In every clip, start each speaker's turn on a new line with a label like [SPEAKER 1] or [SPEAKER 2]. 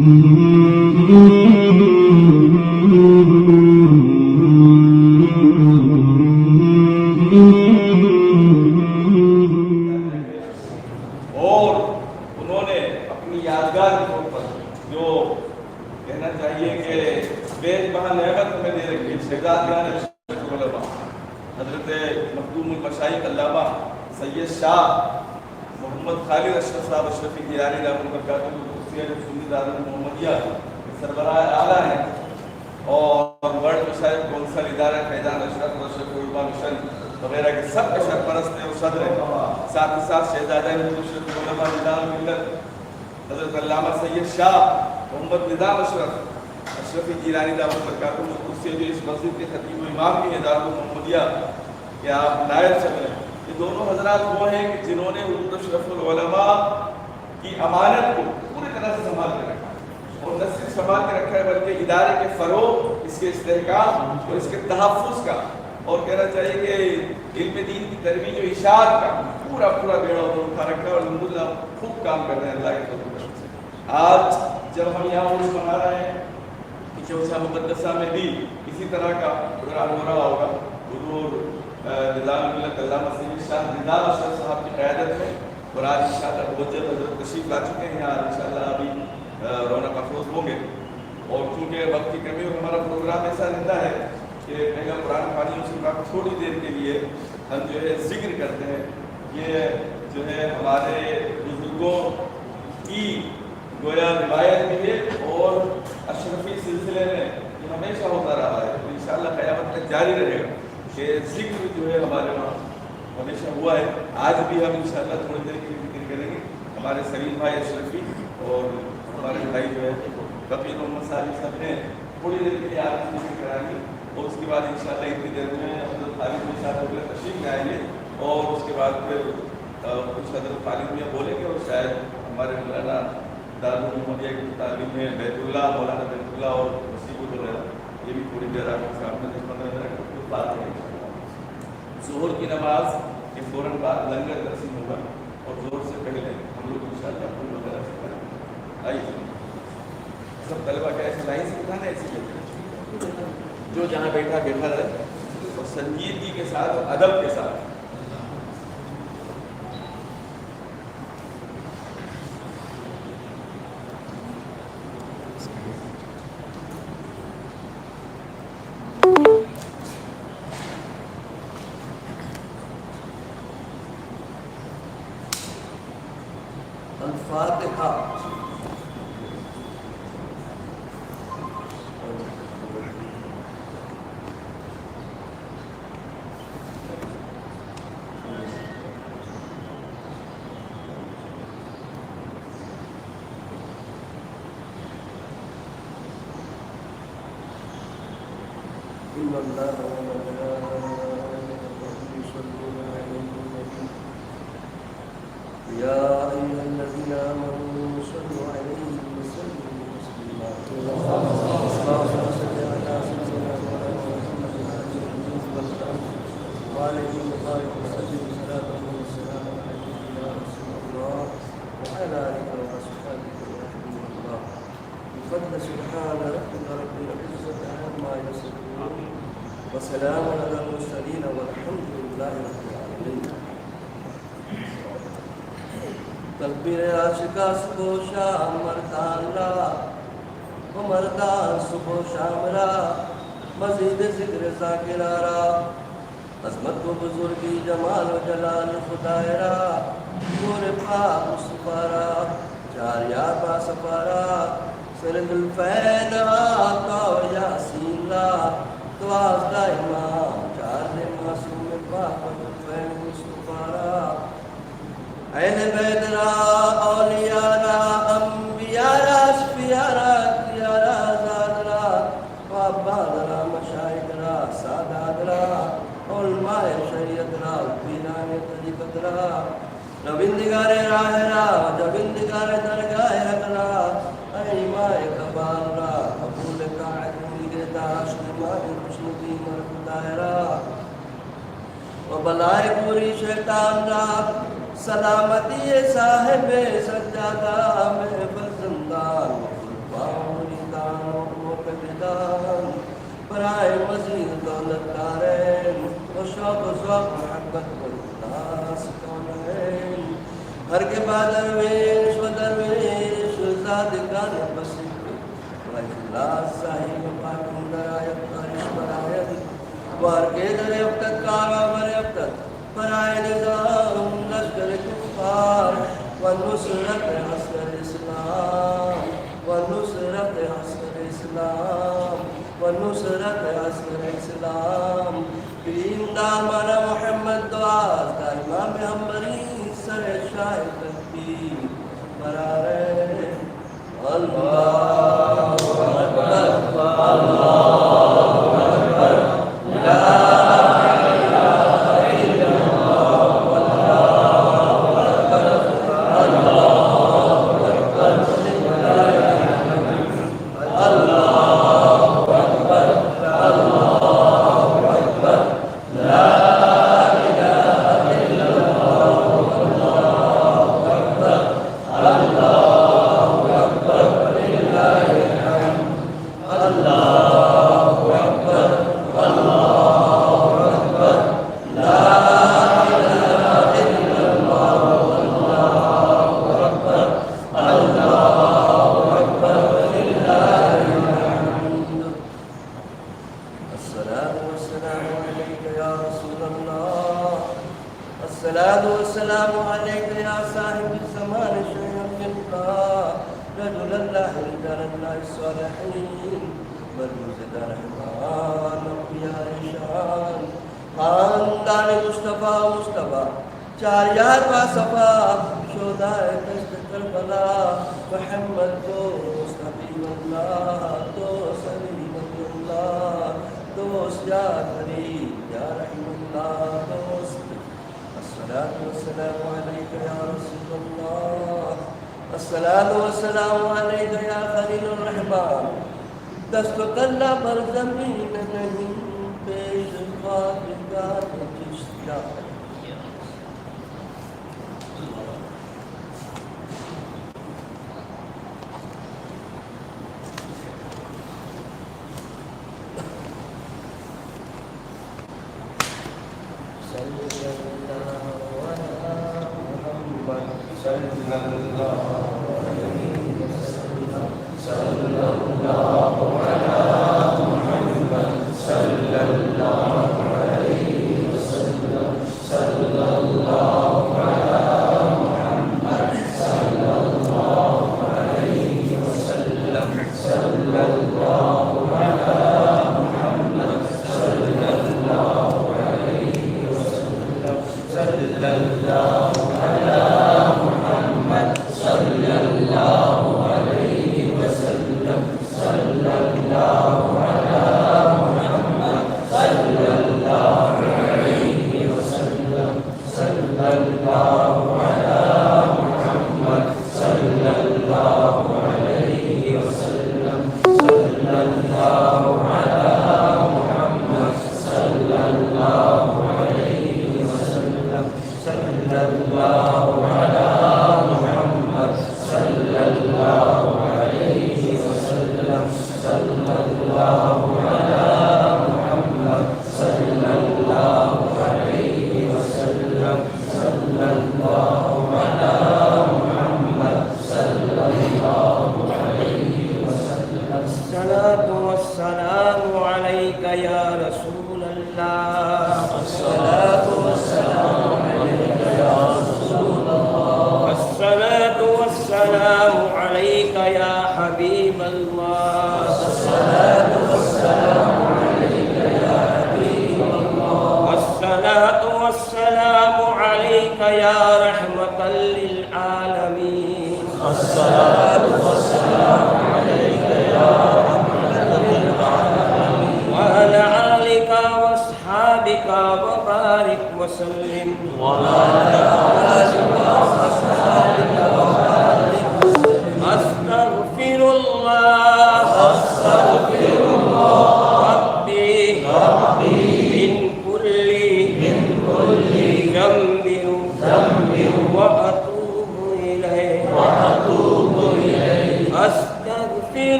[SPEAKER 1] اور انہوں نے اپنی یادگار کے طور پر جو کہنا چاہیے کہ بے بہا نعمت میں دے رکھی شہزادیان اشرف العلماء حضرت مخدوم المشائخ علامہ سید شاہ محمد خالد اشرف صاحب اشرفی گیلانی رحمۃ اللہ وبرکاتہ سنی دارالعلوم محمدیہ سربراہ اعلیٰ ہیں اور ورلڈ مشائخ کونسل ادارہ فیضان اشرف اشرف العلماء مشن وغیرہ کے سب کے سرپرست ہیں اور صدر ہیں. ساتھ ہی ساتھ شہزادہ اشرف العلماء نظام الملت حضرت علامہ سید شاہ محمد نظام اشرف اشرفی گیلانی رحمۃ اللہ وبرکاتہ سے جو اس مسجد کے خطیب و امام بھی ہیں دارالعلوم محمدیہ کہ آپ نائب صدر ہیں. یہ دونوں حضرات وہ ہیں کہ جنہوں نے حضور اشرف العلماء کی امانت کو پوری طرح سے سنبھال کے رکھا اور نہ صرف سنبھال کے رکھا ہے بلکہ ادارے کے فروغ اس کے استحکام اور اس کے تحفظ کا اور کہنا چاہیے کہ علم دین کی ترویج و اشاعت کا پورا بیڑا اٹھا رکھا ہے اور الحمدللہ خوب کام کر رہے ہیں اللہ کے فضل سے. آج جب ہم یہاں عرس منا رہے ہیں چوسا مقدسہ میں بھی اسی طرح کا پروگرام ہو رہا ہوگا. حضور نظام الملت علامہ سید شاہ نظام اشرف صاحب کی قیادت میں اور آج انشاءاللہ بہت جلد حضرت تشریف لا چکے ہیں یہاں انشاءاللہ ابھی رونق افروز ہوں گے. اور چونکہ وقت کی کمی اور ہمارا پروگرام ایسا رہتا ہے کہ پہلے قرآن پانیوں سے تھوڑی دیر کے لیے ہم جو ہے ذکر کرتے ہیں. یہ جو ہے ہمارے بزرگوں کی گویا روایت بھی ہے اور اشرفی سلسلے میں یہ ہمیشہ ہوتا رہا ہے. انشاءاللہ قیامت تک جاری رہے گا کہ ذکر جو ہے ہمارے وہاں ہمیشہ ہوا ہے. آج بھی ہم انشاءاللہ تھوڑی دیر کے لیے ذکر کریں گے. ہمارے سلیم بھائی اشرفی اور ہمارے بھائی جو ہے کفیل محمد صالح صاحب نے تھوڑی دیر کے لیے آپ کو ذکر کرائیں گے اور اس کے بعد انشاءاللہ اتنی دیر میں حضرت خالد بن صاحب وغیرہ تشریف لائیں گے اور اس کے بعد پھر کچھ حضرت خالد میں بولیں گے اور شاید ہمارے مولانا دارالعلوم محمدیہ کی تعلیم میں بیت اللہ مولانا بیت اللہ اور وسیع وغیرہ یہ بھی تھوڑی دیر آپ کے سامنے 15 منٹ بات کریں گے. ظہر کی نماز کے فوراً بعد لنگر تقسیم ہوگا اور ظہر سے پہلے ہم لوگ انشاءاللہ پھول وغیرہ سے کریں گے. آئیے سب طلبہ کا ایسے لائن سے اٹھانا ہے ایسے جو جہاں بیٹھا رہے اور سنجیدگی کے ساتھ اور ادب کے ساتھ.
[SPEAKER 2] الفاتحہ. ان اللہ يا أيها الذين آمنوا صلوا عليه وسلموا تسليما. اللهم صل على سيدنا محمد وعليه وبارك وسلم صلاة وسلاما عليك يا رسول الله وعلى آله وصحبه ورحمه الله. بفضل سبحان ربك رب العزة عما يصفون وسلام على المرسلين والحمد لله رب العالمين. تکبیر عاشقہ صبح و شام مردان را و مردان صبح و شام را مزید ذکر ذاکرہ را عظمت و بزرگی جمال و جلال خدای را نور پاک مصطفیٰ را چار یار با صفا را سرد الفید آقا و یاسین را دوازدہ امام چار معصوم پاک و الفید مصطفیٰ را اہل بیت را اولیاء را انبیاء را اشفیاء را اکیاء را آزاد را وعباد را مشاہد را سادات را علماء شریعت را پیران طریقت را روندگار راہ را جوندگار درگاہ حق را ائمہ کبار را قبول قاعد نگہداشت مال خوشنودی مرخدا را و بلائے پوری شیطان را سلامتی صاحب سجادہ میں بزندان مزید دولت دارین و شوق و ذوق محبت و اخلاص کونین ہر کے بعد درویش و درویش زادگان بسیط و اخلاص صاحب پاکم درایت خارش برایت وار کے در افتت کارا بر افتت برائے نظام لشکر کفار ونصرت عسکر اسلام ونصرت عسکر اسلام ونصرت عسکر اسلام کریم دامانا محمد دعا دا امام ہمبری سر شاہ تکبیر برارے اللہ اکبر اللہ اکبر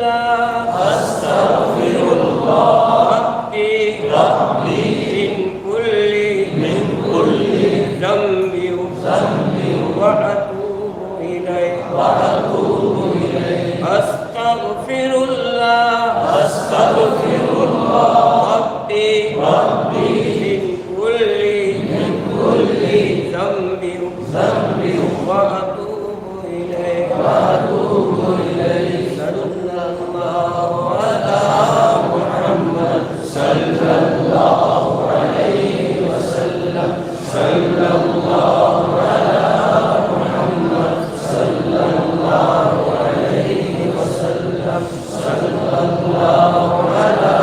[SPEAKER 2] لا
[SPEAKER 3] أستغفر الله
[SPEAKER 2] أستغفر الله ربي من كل ذنب وأتوب إليه صلى الله على محمد صلى الله عليه وسلم صلى الله على محمد صلى الله عليه وسلم صلى الله على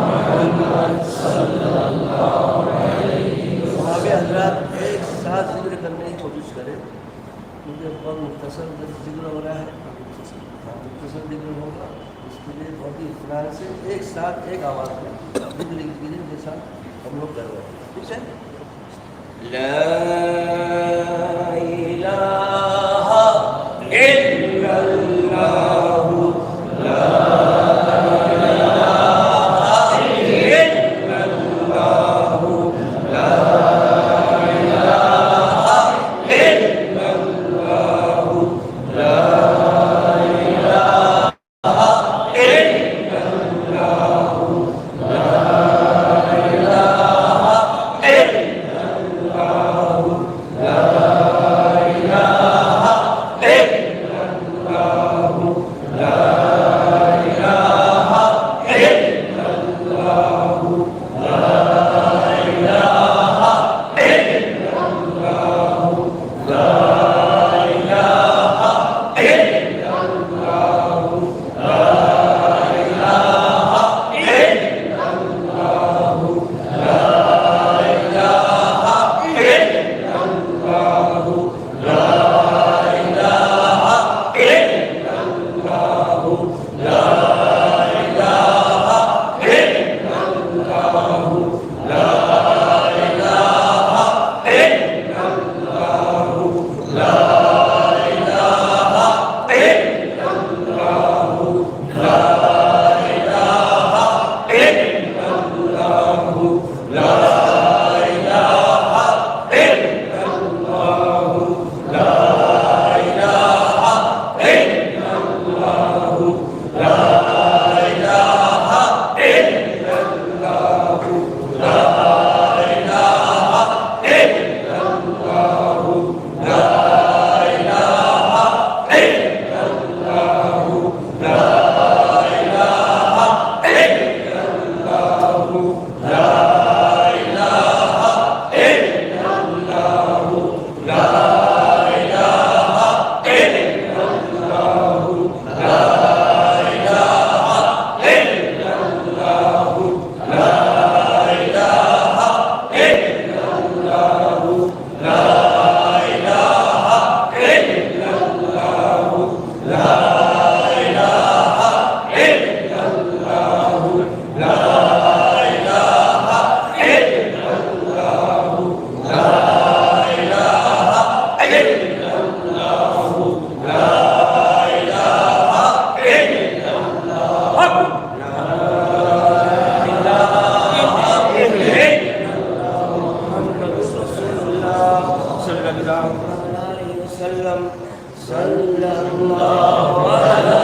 [SPEAKER 2] محمد صلى الله عليه وسلم. صحابہ حضرات ایک ساتھ ذکر کرنے کی کوشش کریں کیونکہ بہت مختصر ذکر ہو رہا ہے. مختصر ذکر ہوگا اس کے لیے بہت ہی اطمینان سے ایک ساتھ ایک آواز میں ذکر کیجیے جیسا ہم لوگ کر رہے ہیں. ٹھیک ہے. لا الہ الا اللہ لا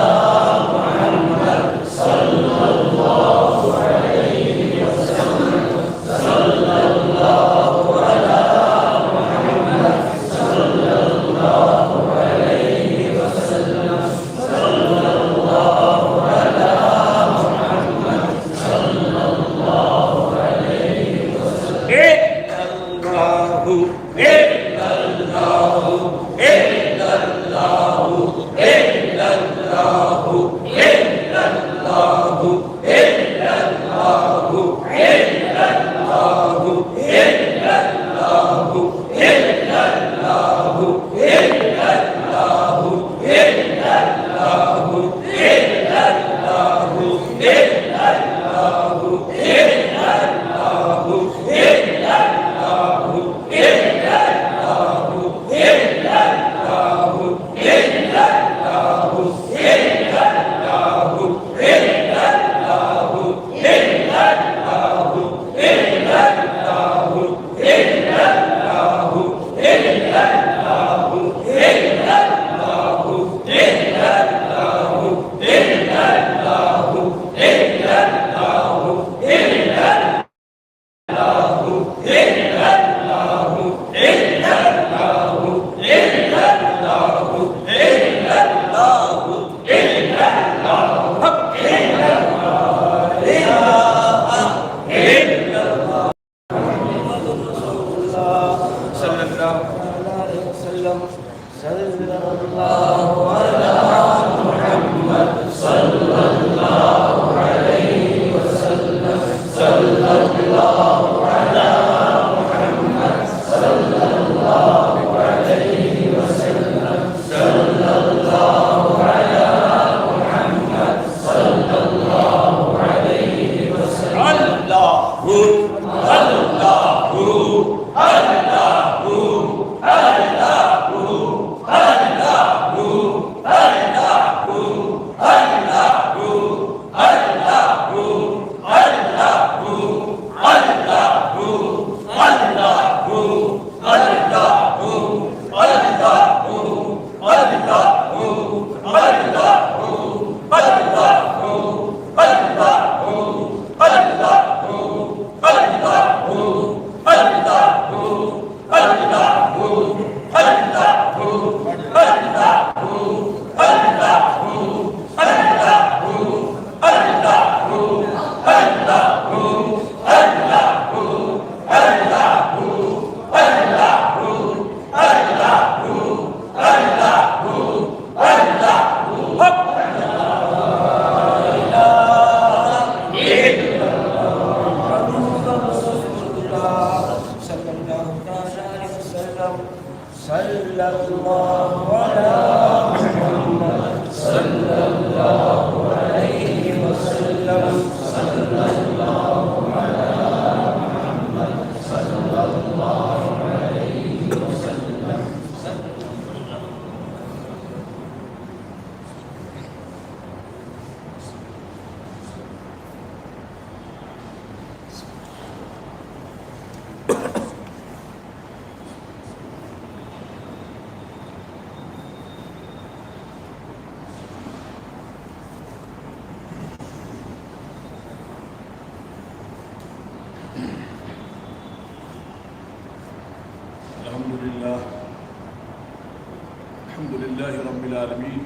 [SPEAKER 3] العالمين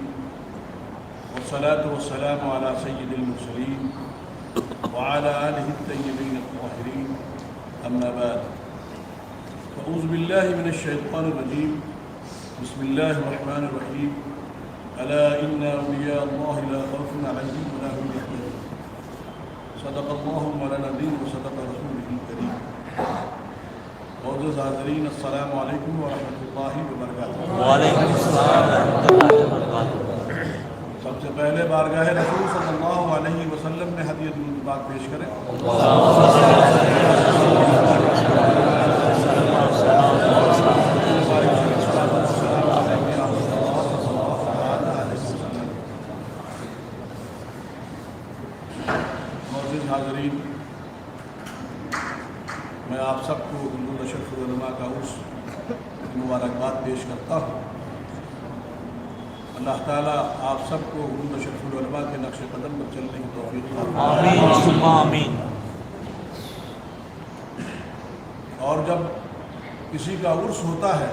[SPEAKER 3] والصلاة والسلام على سيد المرسلين وعلى آله الطيبين الطاهرين أما بعد أعوذ بالله من الشيطان الرجيم بسم الله الرحمن الرحيم ألا إن أولياء الله لا خوف عليهم ولا هم يحزنون صدق الله مولانا العظيم وصدق رسوله الكريم معزز حاضرین السلام علیکم ورحمۃ اللہ وبرکاتہ۔
[SPEAKER 4] وعلیکم السلام ورحمۃ اللہ وبرکاتہ۔
[SPEAKER 3] سب سے پہلے بارگاہ رسول صلی اللہ علیہ وسلم میں ہدیہ درود پاک پیش کریں۔ معزز حاضرین، میں آپ سب کو حضور اشرف العلماء کا عرس کی مبارکباد پیش کرتا ہوں۔ اللہ تعالیٰ آپ سب کو حضور اشرف العلماء کے نقش قدم پر چلنے کی توفیق عطا فرمائے۔
[SPEAKER 4] آمین ثم آمین۔
[SPEAKER 3] اور جب کسی کا عرس ہوتا ہے،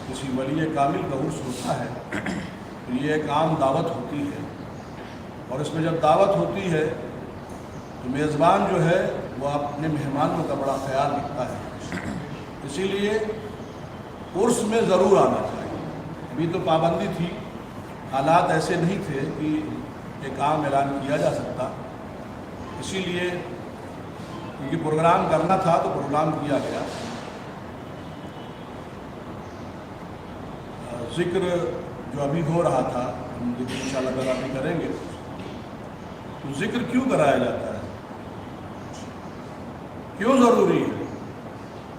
[SPEAKER 3] کسی ولی کامل کا عرس ہوتا ہے تو یہ ایک عام دعوت ہوتی ہے، اور اس میں جب دعوت ہوتی ہے تو میزبان جو ہے وہ اپنے مہمانوں کا بڑا خیال رکھتا ہے، اسی لیے عرس میں ضرور آنا چاہیے۔ ابھی تو پابندی تھی، حالات ایسے نہیں تھے کہ ایک عام اعلان کیا جا سکتا، اسی لیے کیونکہ پروگرام کرنا تھا تو پروگرام کیا گیا۔ ذکر جو ابھی ہو رہا تھا، ہم ذکر انشاءاللہ تعالیٰ بھی کریں گے، تو ذکر کیوں کرایا جاتا ہے، کیوں ضروری ہے؟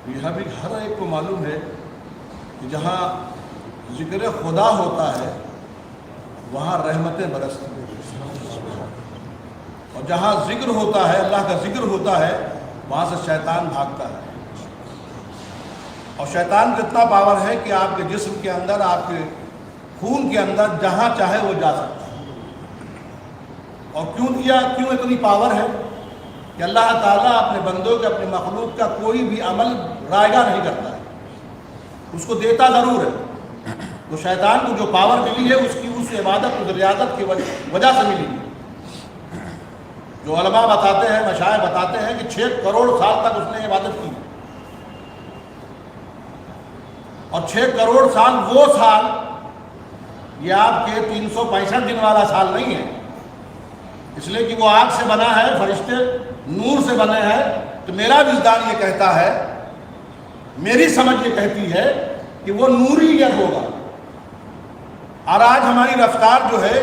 [SPEAKER 3] یہ بھی ہر ایک کو معلوم ہے کہ جہاں ذکر خدا ہوتا ہے وہاں رحمتیں برستی ہیں، اور جہاں ذکر ہوتا ہے، اللہ کا ذکر ہوتا ہے، وہاں سے شیطان بھاگتا ہے۔ اور شیطان کو اتنا پاور ہے کہ آپ کے جسم کے اندر، آپ کے خون کے اندر جہاں چاہے وہ جا سکتا ہے۔ اور کیوں اتنی پاور ہے کہ اللہ تعالیٰ اپنے بندوں کے، اپنے مخلوق کا کوئی بھی عمل رائگاں نہیں کرتا ہے، اس کو دیتا ضرور ہے۔ تو شیطان کو جو پاور ملی ہے اس عبادت، اس ریاضت کی وجہ سے ملی ہے۔ جو علماء بتاتے ہیں، مشائخ بتاتے ہیں کہ 6 کروڑ سال تک اس نے عبادت کی، اور 6 کروڑ سال وہ سال، یہ آپ کے 365 دن والا سال نہیں ہے، اس لیے کہ وہ آگ سے بنا ہے، فرشتے نور سے بنے ہیں۔ تو میرا وجدان یہ کہتا ہے، میری سمجھ یہ کہتی ہے کہ وہ نوریت ہوگا۔ اور آج ہماری رفتار جو ہے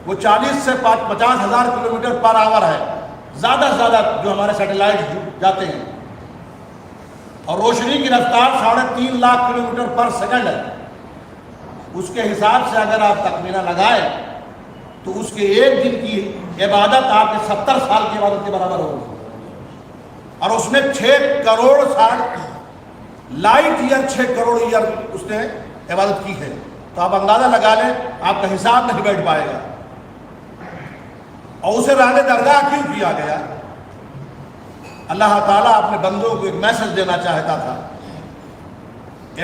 [SPEAKER 3] وہ 40 سے 50 ہزار کلومیٹر پر آور ہے، زیادہ سے زیادہ جو ہمارے سیٹلائٹ جاتے ہیں، اور روشنی کی رفتار 3.5 لاکھ کلومیٹر پر سیکنڈ ہے۔ اس کے حساب سے اگر آپ تخمینہ لگائیں تو اس کے ایک دن کی عبادت آپ کے 70 سال کی عبادت کے برابر ہوگی، اور اس نے 6 کروڑ سال، لائٹ ایئر 6 کروڑ ایئر اس نے عبادت کی ہے۔ تو آپ اندازہ لگا لیں، آپ کا حساب نہیں بیٹھ پائے گا۔ اور اسے راہ درگاہ کیوں کیا گیا؟ اللہ تعالیٰ اپنے بندوں کو ایک میسج دینا چاہتا تھا،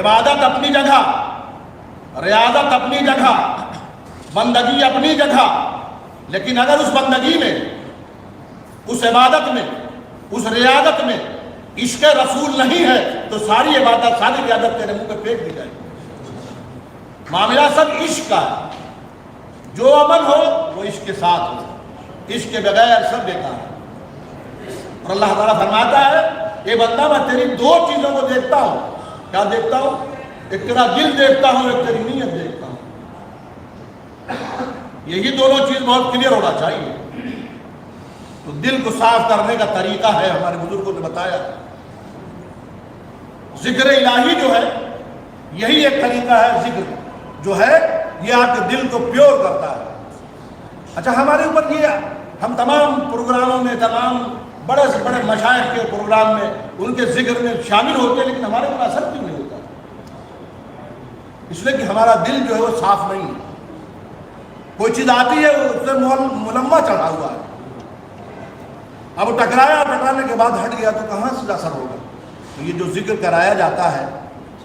[SPEAKER 3] عبادت اپنی جگہ، ریاضت اپنی جگہ، بندگی اپنی جگہ، لیکن اگر اس بندگی میں، اس عبادت میں، اس ریاضت میں عشق رسول نہیں ہے تو ساری عبادت، ساری ریاضت تیرے منہ پہ پھینک دی جائے گی۔ معاملہ سب عشق کا ہے، جو عمل ہو وہ عشق کے ساتھ ہو، عشق کے بغیر سب بیکار ہے۔ اور اللہ تعالیٰ فرماتا ہے، اے بندہ میں تیری 2 چیزوں کو دیکھتا ہوں۔ کیا دیکھتا ہوں؟ ایک تیرا دل دیکھتا ہوں، ایک تیری نیت دیکھتا ہوں۔ یہی دونوں چیز بہت کلیئر ہونا چاہیے۔ تو دل کو صاف کرنے کا طریقہ ہے، ہمارے بزرگوں نے بتایا، ذکر الہی جو ہے یہی ایک طریقہ ہے۔ ذکر جو ہے یہ آپ کے دل کو پیور کرتا ہے۔ اچھا، ہمارے اوپر یہ، ہم تمام پروگراموں میں، تمام بڑے سے بڑے مشائخ کے پروگرام میں، ان کے ذکر میں شامل ہوتے ہیں، لیکن ہمارے اوپر اثر کیوں نہیں ہوتا؟ اس لیے کہ ہمارا دل جو ہے وہ صاف نہیں ہے۔ کوئی چیز آتی ہے اس سے ملمہ چڑھا ہوا ہے، اب ٹکرایا، ٹکرانے کے بعد ہٹ گیا تو کہاں سے اثر ہوگا؟ تو یہ جو ذکر کرایا جاتا ہے،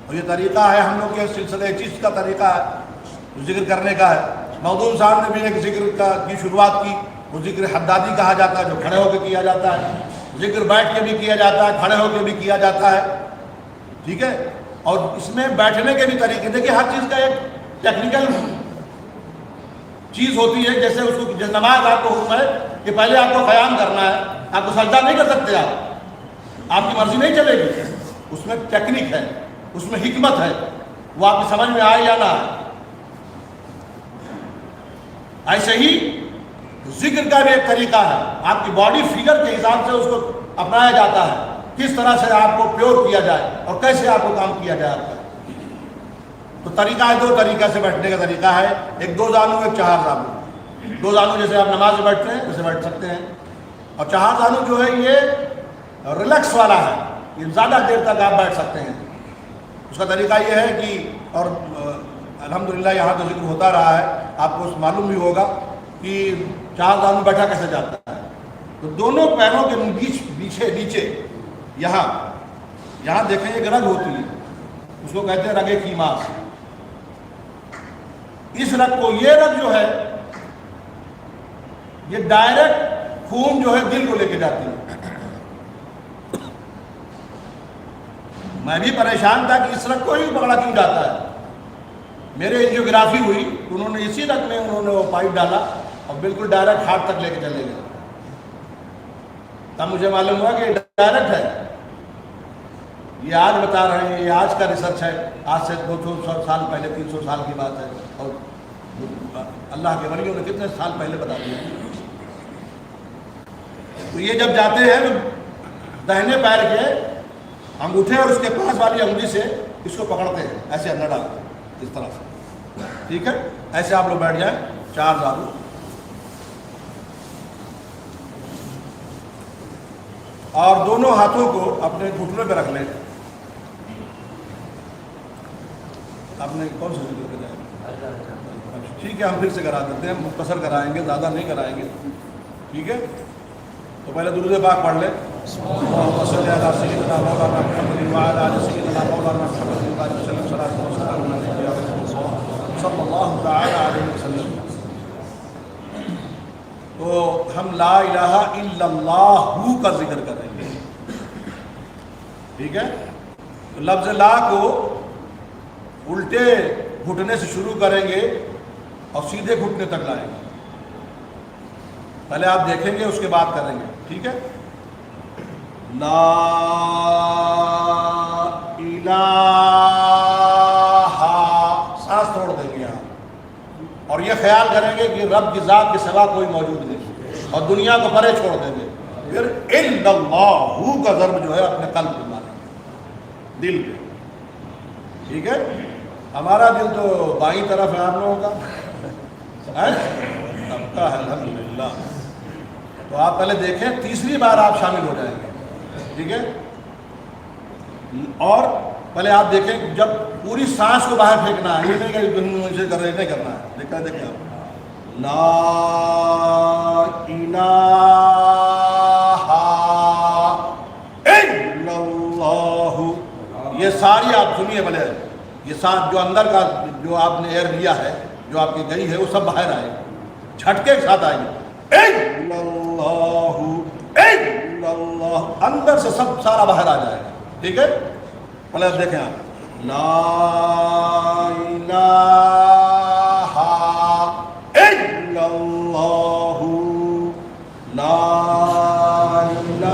[SPEAKER 3] اور یہ طریقہ ہے ہم لوگ کے سلسلہ چیز کا طریقہ ہے، ذکر کرنے کا ہے، مخدوم صاحب نے بھی ایک ذکر کی شروعات کی، وہ ذکر حدادی کہا جاتا ہے جو کھڑے ہو کے کیا جاتا ہے، ذکر بیٹھ کے بھی کیا جاتا ہے، کھڑے ہو کے بھی کیا جاتا ہے، ٹھیک ہے. اور اس میں بیٹھنے کے بھی طریقے، دیکھیے ہر چیز کا ایک ٹیکنیکل چیز ہوتی ہے. جیسے اس کو نماز آپ کو حکم ہے کہ پہلے آپ کو قیام کرنا ہے، آپ کو سجدہ نہیں کر سکتے، آپ کی مرضی نہیں چلے گی. اس میں ٹیکنیک ہے، اس میں حکمت ہے، وہ آپ کی سمجھ میں آئے یا نہ آئے. ایسے ہی ذکر کا بھی ایک طریقہ ہے، آپ کی باڈی فگر کے حساب سے اس کو اپنایا جاتا ہے، کس طرح سے آپ کو پیور کیا جائے اور کیسے آپ کو کام کیا جائے. آپ کا تو طریقہ ہے، دو طریقہ سے بیٹھنے کا طریقہ ہے، ایک دو زانو، ایک چہار زانو. دو زانو جیسے آپ نماز میں بیٹھتے ہیں ویسے بیٹھ سکتے ہیں، اور چہار زانو جو ہے یہ ریلیکس والا ہے، یہ زیادہ دیر تک آپ بیٹھ سکتے ہیں. اس کا طریقہ یہ ہے کہ، اور الحمدللہ یہاں تو ذکر ہوتا رہا ہے، آپ کو معلوم بھی ہوگا کہ چہار زانو بیٹھا کیسے جاتا ہے. تو دونوں پیروں کے بیچ نیچے یہاں دیکھیں ایک رگ ہوتی ہے، اس کو کہتے ہیں رگ کیماس. اس رگ کو، یہ رگ جو ہے یہ ڈائریکٹ خون جو ہے دل کو لے کے جاتی ہے. میں بھی پریشان تھا کہ اس رگ کو ہی پکڑا کیوں جاتا ہے. میرے انجیوگرافی ہوئی، انہوں نے اسی رگ میں انہوں نے وہ پائپ ڈالا اور بالکل ڈائریکٹ ہارٹ تک لے کے چلے گئے. تب مجھے معلوم ہوا کہ یہ ڈائریکٹ ہے. یہ آج بتا رہے ہیں، یہ آج کا ریسرچ ہے، آج سے 200 سال پہلے، 300 سال کی بات ہے، اور اللہ کے ولیوں نے کتنے سال پہلے بتا دیا. تو یہ جب جاتے ہیں تو دہنے پیر کے انگوٹھے اور اس کے پاس والی انگلی سے اس کو پکڑتے ہیں، ایسے اندر ڈالتے ہیں اس طرح سے. ٹھیک ہے، ایسے آپ لوگ بیٹھ جائیں، چار زانو، اور دونوں ہاتھوں کو اپنے گھٹنوں پہ رکھ لیں. آپ نے کون سا ذکر کرایا؟ ٹھیک ہے، ہم پھر سے کرا دیتے ہیں، مختصر کرائیں گے، زیادہ نہیں کرائیں گے. ٹھیک ہے، تو پہلے درود پاک پڑھ لیں. اللہم صلی علی سیدنا مولانا محمد وعلی آل سیدنا مولانا محمد وبارک وسلم صلاۃ و سلام علیہ صلی اللہ تعالی علیہ وسلم. تو ہم لا الہ الا اللہ کا ذکر کریں گے. ٹھیک ہے، تو لفظ لا کو الٹے گھٹنے سے شروع کریں گے اور سیدھے گھٹنے تک لائیں گے. پہلے آپ دیکھیں گے، اس کے بعد کریں گے. ٹھیک ہے، لا الہ، سانس توڑ دیں گے آپ، اور یہ خیال کریں گے کہ رب کی ذات کے سوا کوئی موجود نہیں، اور دنیا کو پرے چھوڑ دیں گے. پھر الا اللہ کا ضرب جو ہے اپنے قلب پہ ماریں گے، دل پہ. ٹھیک ہے، ہمارا دل تو بائیں طرف ہے، آپ لوگوں کا سب کا ہے الحمدللہ. تو آپ پہلے دیکھیں، تیسری بار آپ شامل ہو جائیں گے. ٹھیک ہے، اور پہلے آپ دیکھیں جب پوری سانس کو باہر پھینکنا ہے، یہ نہیں کہ نہیں کرنا ہے. دیکھیں آپ، لا الہ الا اللہ. یہ ساری آپ سنیے، بھلے یہ ساتھ جو اندر کا جو آپ نے ایئر لیا ہے، جو آپ کی گئی ہے، وہ سب باہر آئے، جھٹکے کے ساتھ آئیے. اللہ اندر سے سب سارا باہر آ جائے گا. ٹھیک ہے، پہلے آپ دیکھیں آپ، لا الہ الا اللہ، لا الہ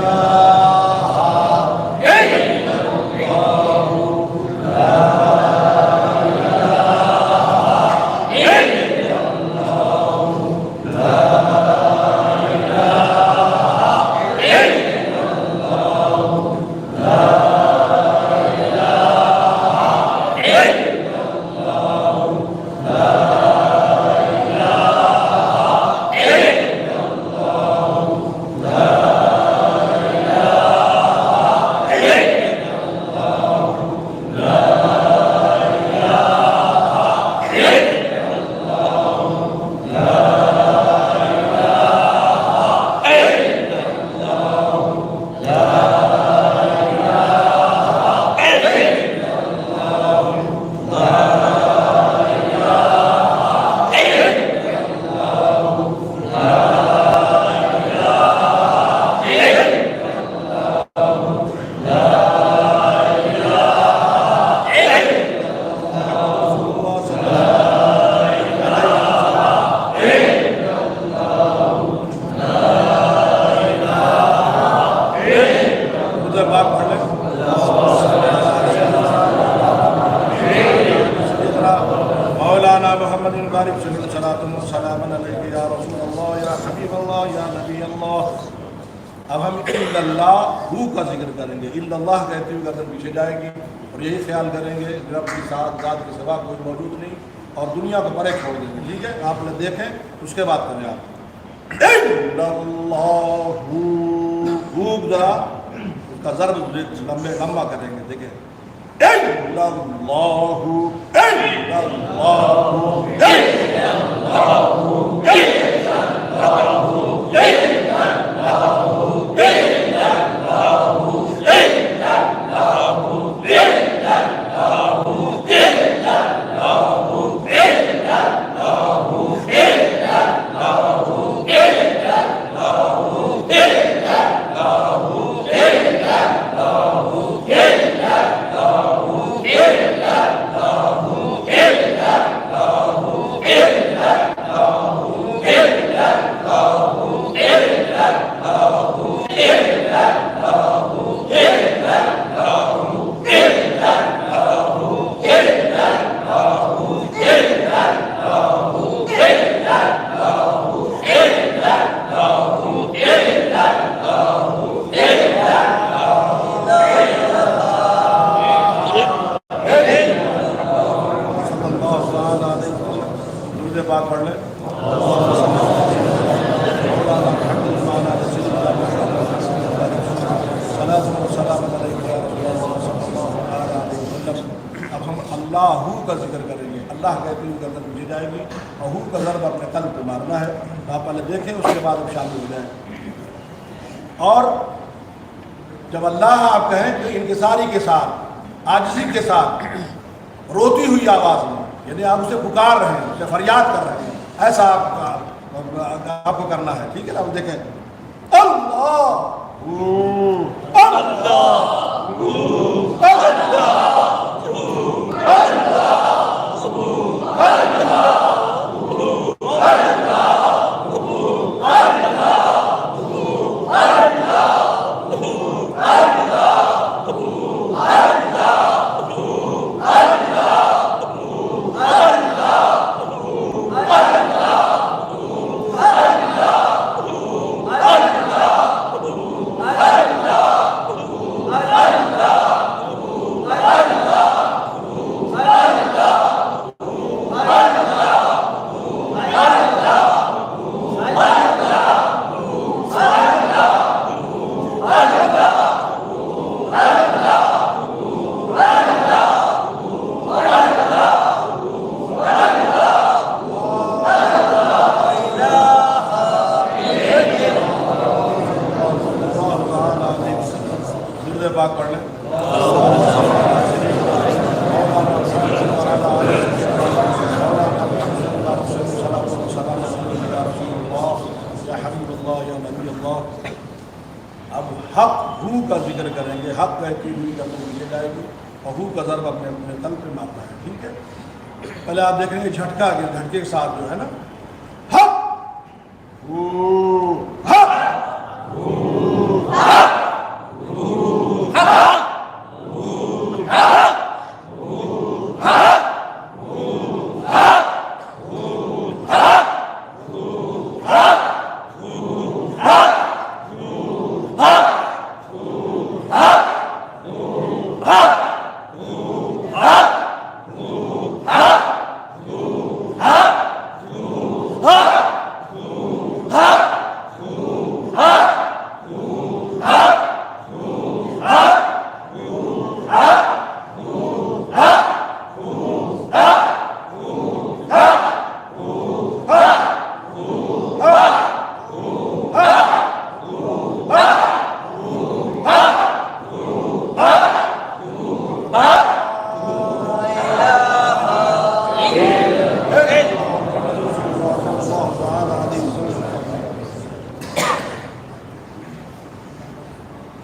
[SPEAKER 3] الا اللہ، گے یا رسول اللہ یا حبیب اللہ یا نبی اللہ. اب ہم الا اللہ ہو کا ذکر کریں گے. الا اللہ کہتے ہوئے گردن پیچھے جائے گی اور یہی خیال کریں گے رب کی ذات کے سوا کوئی موجود نہیں اور دنیا کو پرے چھوڑ دیں گے. ٹھیک ہے, آپ لوگ دیکھیں اس کے بعد کریں آپ. الا اللہ ہو ذرا اس کا ضرب لمبا کریں گے. دیکھیں الا اللہ الا بات پڑھ لیں. اب ہم اللہ کا ذکر کریں گے. اللہ کہتے ہوئے گردن پیچھے جائے گی اور ہو کا ضرب اپنے قلب پہ مارنا ہے. آپ پہلے دیکھیں اس کے بعد ہم شامل ہو جائیں. اور جب اللہ آپ کہیں تو انکساری کے ساتھ عاجزی کے ساتھ روتی ہوئی آواز میں, یعنی آپ اسے پکار رہے ہیں, اسے فریاد کر رہے ہیں, ایسا آپ کو کرنا ہے. ٹھیک ہے نا. آپ دیکھیں اللہ پاک پڑھ لیں. اب حق ہو کا ذکر کریں گے. حق کہتی ہوئی گردن پیچھے جائے گی اور ہو کا ضرب اپنے قلب پہ مارنا ہے. ٹھیک ہے. پہلے آپ دیکھیں گے جھٹکا کے جھٹکے کے ساتھ جو ہے نا حق حق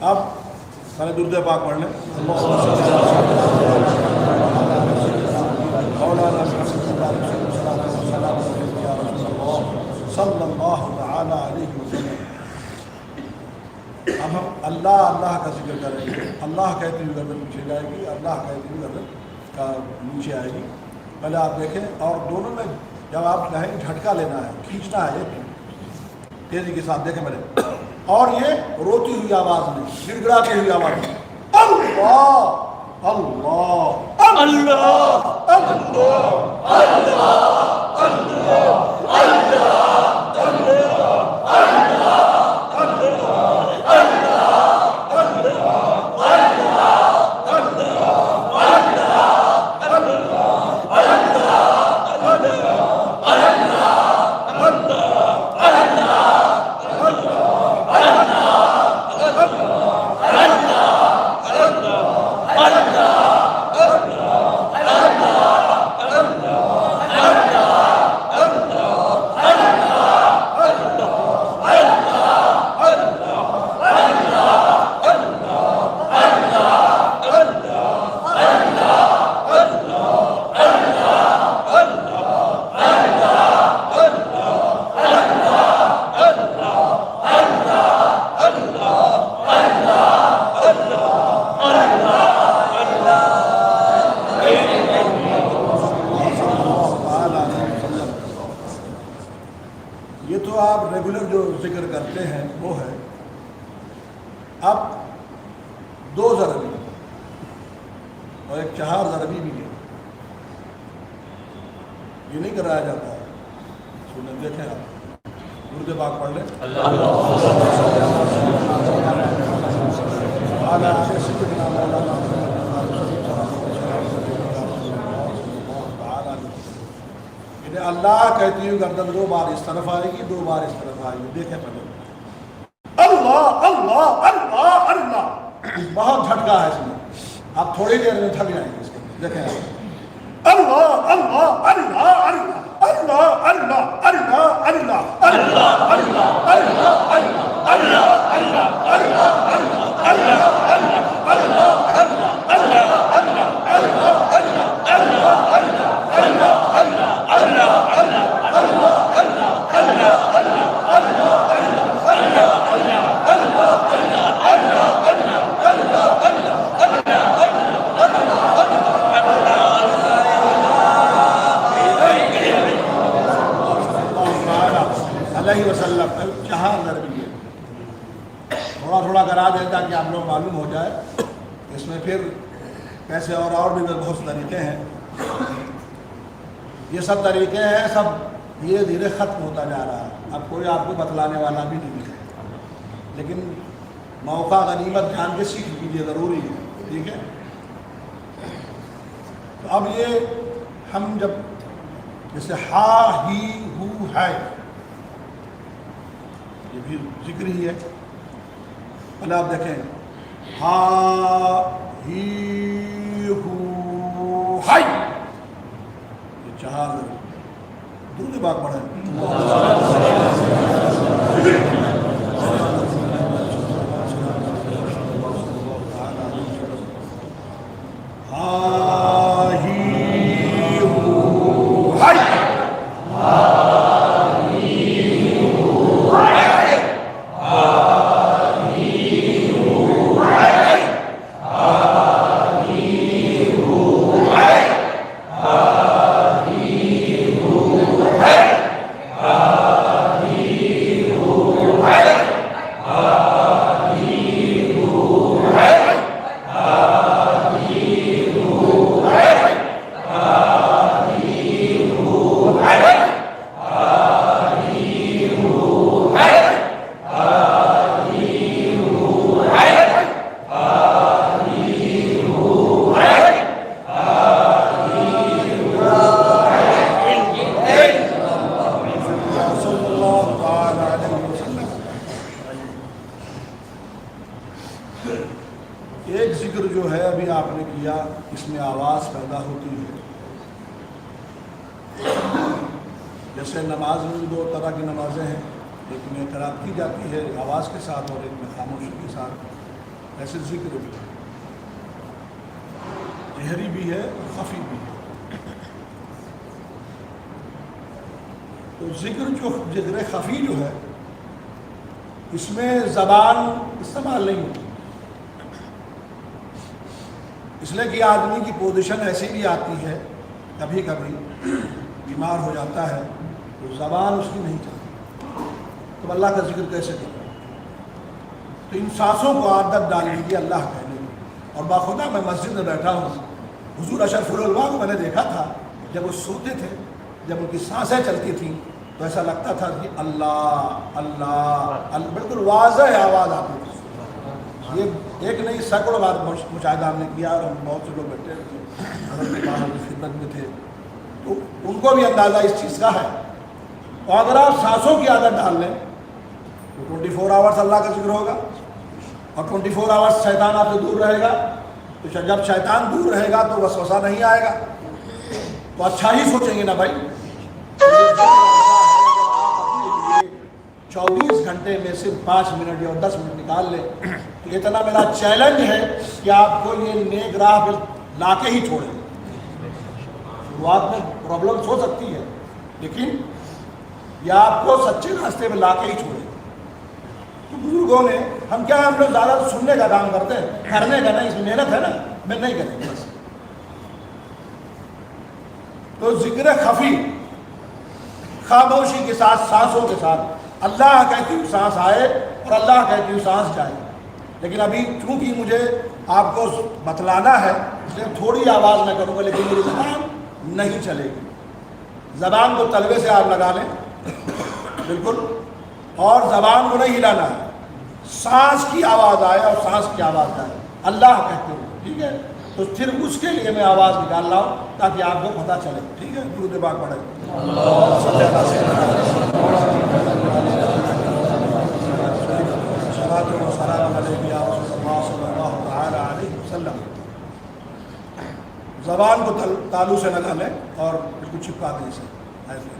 [SPEAKER 3] اب سارے درود پاک پڑھ لیں. صلی اللہ تعالی علیہ وسلم. اب ہم اللہ کا ذکر کریں گے. اللہ کہتی ہوئی گردن پیچھے جائے گی, اللہ کہتی ہوئی گردن کا نیچے آئے گی. پہلے آپ دیکھیں اور دونوں میں جب آپ کہیں جھٹکا لینا ہے، کھینچنا ہے، یہ تیزی کے ساتھ دیکھیں میرے، اور یہ روتی ہوئی آواز میں، گڑ گڑاتی ہوئی آواز میں، اللہ اللہ اللہ یہ تو آپ ریگولر جو ذکر کرتے ہیں وہ ہے. اب 2 ضربی اور ایک 4 ضربی بھی ہے، یہ نہیں کرایا جاتا ہے. سنیں دیکھیں آپ درود پاک پڑھ لیں. اللہ کہتی ہوں گردن 2 بار اس طرف آئے گی، 2 بار اس طرف آئے گی. دیکھیں پہلے اللہ اللہ اللہ اللہ، بہت جھٹکا ہے اس میں. آپ تھوڑی دیر میں تھک جائیں گے اس کے. دیکھیں اللہ اللہ اللہ اللہ اللہ اللہ اللہ اللہ اللہ اللہ علیہ وسلم. جہاں ضربی ہے تھوڑا تھوڑا کرا دیتا کہ آپ لوگ معلوم ہو جائے. اس میں پھر کیسے اور بھی بہت سے طریقے ہیں. یہ سب طریقے ہیں، سب دھیرے دھیرے ختم ہوتا جا رہا ہے. اب کوئی آپ کو بتلانے والا بھی نہیں ہے، لیکن موقع غنیمت جان کے سیکھ لیجیے، ضروری ہے. ٹھیک ہے. تو اب یہ ہم جب جیسے ہا ہی ہو ہے، یہ بھی ذکر ہی ہے. پہلے آپ دیکھیں ہا ہی ہو ہائی، یہ 4 درود پاک پڑھیں. ہا ہی ہو ہائی، ایک ذکر جو ہے ابھی آپ نے کیا، اس میں آواز پیدا ہوتی ہے. جیسے نماز میں 2 طرح کی نمازیں ہیں، ایک میں قرات کی جاتی ہے آواز کے ساتھ اور ایک میں خاموشی کے ساتھ. ایسے ذکر بھی جہری بھی ہے اور خفی بھی ہے. تو ذکر خفی جو ہے اس میں زبان استعمال نہیں ہوتی، اس لیے کہ آدمی کی پوزیشن ایسی بھی آتی ہے کبھی کبھی بیمار ہو جاتا ہے تو زبان اس کی نہیں چلتی، تو اللہ کا ذکر کیسے کرے؟ تو ان سانسوں کو عادت ڈال لیجیے اللہ کہنے کی. اور باخدا میں مسجد میں بیٹھا ہوں، حضور اشرف العلماء کو میں نے دیکھا تھا جب وہ سوتے تھے، جب ان کی سانسیں چلتی تھیں تو ایسا لگتا تھا کہ اللہ اللہ اللہ، بالکل واضح آواز آتی تھی. یہ ایک نہیں سینکڑوں بار مشاہدہ ہم نے کیا، اور ہم بہت سے لوگ بیٹھے تھے حضرت امام کی خدمت میں تھے، تو ان کو بھی اندازہ اس چیز کا ہے. اور اگر آپ سانسوں کی عادت ڈال لیں تو 24 آورس اللہ کا ذکر ہوگا، اور 24 آورس شیطان آپ سے دور رہے گا. تو جب شیطان دور رہے گا تو وسوسہ نہیں آئے گا، تو اچھا ہی سوچیں گے نا بھائی. 24 گھنٹے میں صرف 5 منٹ یا 10 منٹ نکال لیں. تو اتنا میرا چیلنج ہے کہ آپ کو یہ نیک راہ پہ لا کے ہی چھوڑیں. شروعات میں پرابلمس ہو سکتی ہے، لیکن یہ آپ کو سچے راستے پہ لا کے ہی چھوڑیں. تو بزرگوں نے، ہم کیا ہم لوگ زیادہ سننے کا کام کرتے ہیں، کرنے کا نہیں، اس میں محنت ہے نا، میں نہیں کریں گے بس. تو ذکر خفی خاموشی کے ساتھ، سانسوں کے ساتھ، اللہ کہتی ہوں سانس آئے اور اللہ کہتی ہوں سانس جائے. لیکن ابھی چونکہ مجھے آپ کو بتلانا ہے اس لیے تھوڑی آواز میں کروں گا، لیکن میری زبان نہیں چلے گی. زبان کو تلوے سے آپ لگا لیں بالکل، اور زبان کو نہیں ہلانا ہے. سانس کی آواز آئے اور سانس کی آواز آئے اللہ کہتے ہیں، ٹھیک ہے؟ تو پھر اس کے لیے میں آواز نکال رہا ہوں تاکہ آپ کو پتہ چلے. ٹھیک ہے، درود پاک پڑھیں. زبان کو تالو سے لگا لیں اور بالکل چپکا دیں اسے ایسے.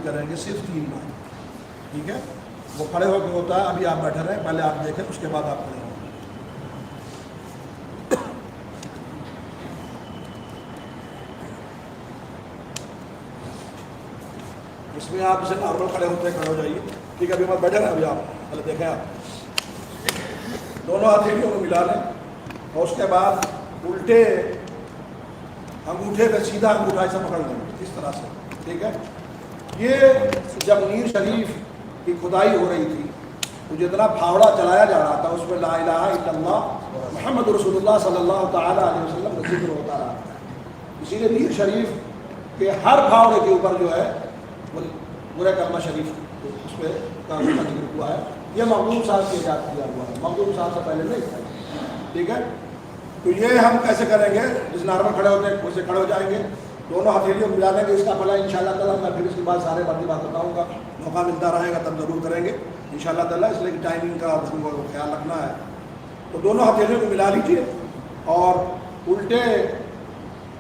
[SPEAKER 3] کریں گے صرف 3 بار. ٹھیک ہے، وہ کھڑے ہو کے ہوتا ہے. ابھی آپ بیٹھے رہیں، پہلے آپ دیکھیں، اس کے بعد آپ کھڑے ہوں. اس میں آپ جسے نارمل کھڑے ہوتے ہیں کھڑے ہو جائیے. ٹھیک ہے، ابھی آپ بیٹھے رہیں. ابھی آپ پہلے دیکھیں، آپ دونوں ہتھیلیوں کو ملا لیں اور اس کے بعد الٹے انگوٹھے پہ سیدھا انگوٹھا ایسا پکڑ لیں اس طرح سے. ٹھیک ہے، یہ جب میر شریف کی کھدائی ہو رہی تھی تو جتنا پھاوڑا چلایا جا رہا تھا اس میں لا الہ الا اللہ محمد رسول اللہ صلی اللہ تعالیٰ علیہ وسلم کا ذکر ہوتا رہا. اسی لیے میر شریف کے ہر پھاوڑے کے اوپر جو ہے وہ پورے کلمہ شریف اس پہ کا ذکر ہوا ہے. یہ مخدوم صاحب کی ایجاد کیا ہوا ہے، مخدوم صاحب سے پہلے نہیں تھا. ٹھیک ہے، تو یہ ہم کیسے کریں گے؟ جس نارمل کھڑے ہوتے ہیں ویسے کھڑے ہو جائیں گے، دونوں ہتھیلیوں کو ملا دیں گے. اس کا پھلا انشاءاللہ تعالیٰ میں پھر اس کے بعد سارے باقی بات بتاؤں گا، موقع ملتا رہے گا تب ضرور کریں گے انشاءاللہ تعالیٰ. اس لیے کہ ٹائمنگ کا خیال رکھنا ہے. تو دونوں ہتھیلیوں کو ملا لیجیے اور الٹے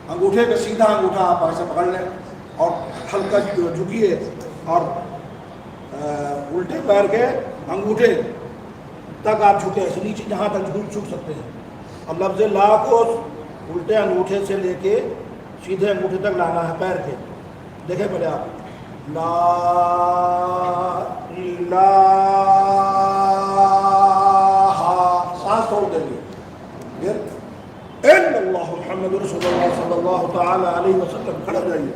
[SPEAKER 3] انگوٹھے پہ سیدھا انگوٹھا آپ ایسے پکڑ لیں اور ہلکا جھکیے اور الٹے پیر کے انگوٹھے تک آپ جھکے ایسے نیچے جہاں تک جھک سکتے ہیں. اور لفظ لا کو الٹے انگوٹھے سے لے کے سیدھے انگوٹھے تک لانا ہے پیر کے. دیکھیں پہلے آپ لا الہ سانس چھوڑ دیں گے. پھر ان اللہ محمد رسول اللہ صلی اللہ تعالی علیہ وسلم. کھڑے ہو جائیے.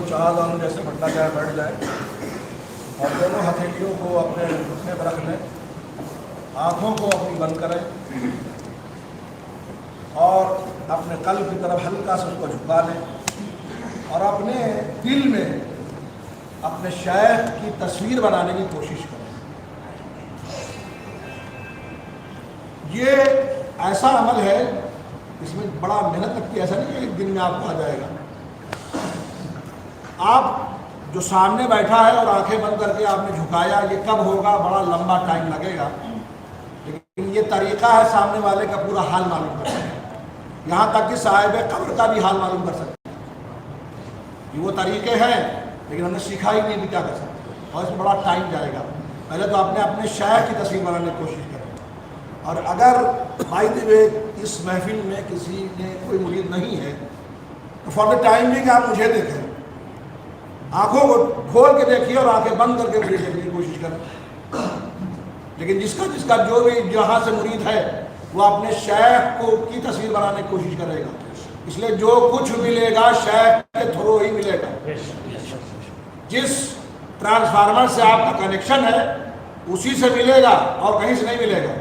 [SPEAKER 3] چار دانوں جیسے پٹنا جائے بیٹھ جائے اور دونوں ہتھیلیوں کو اپنے گھٹنے پر رکھ لیں. آنکھوں کو اپنی بند کریں اور اپنے قلب کی طرف ہلکا سے اس کو جھکا لیں اور اپنے دل میں اپنے شیخ کی تصویر بنانے کی کوشش کریں. یہ ایسا عمل ہے اس میں بڑا محنت لگتی ہے. ایسا نہیں کہ ایک دن میں آپ کو آ جائے گا. آپ جو سامنے بیٹھا ہے اور آنکھیں بند کر کے آپ نے جھکایا, یہ کب ہوگا؟ بڑا لمبا ٹائم لگے گا, لیکن یہ طریقہ ہے سامنے والے کا پورا حال معلوم کر سکتے ہیں. یہاں تک کہ صاحب قبر کا بھی حال معلوم کر سکتے ہیں. یہ وہ طریقے ہیں لیکن ہم نے سیکھا ہی نہیں بھی کیا کر سکتے, اور اس میں بڑا ٹائم جائے گا. پہلے تو آپ نے اپنے شیخ کی تصویر بنانے کی کوشش کریں. اور اگر بائی دی وے اس محفل میں کسی نے کوئی مرید نہیں ہے تو فار دا ٹائم بھی کہ آپ مجھے دیکھیں, آنکھوں کو کھول کے دیکھیے اور آنکھیں بند کر کے مجھے دیکھنے کی کوشش کریں. لیکن جس کا جو بھی جہاں سے مرید ہے وہ اپنے شیخ کو کی تصویر بنانے کی کوشش کرے گا. اس لیے جو کچھ ملے گا شیخ کے تھرو ہی ملے گا. جس ٹرانسفارمر سے آپ کا کنیکشن ہے اسی سے ملے گا اور کہیں سے نہیں ملے گا.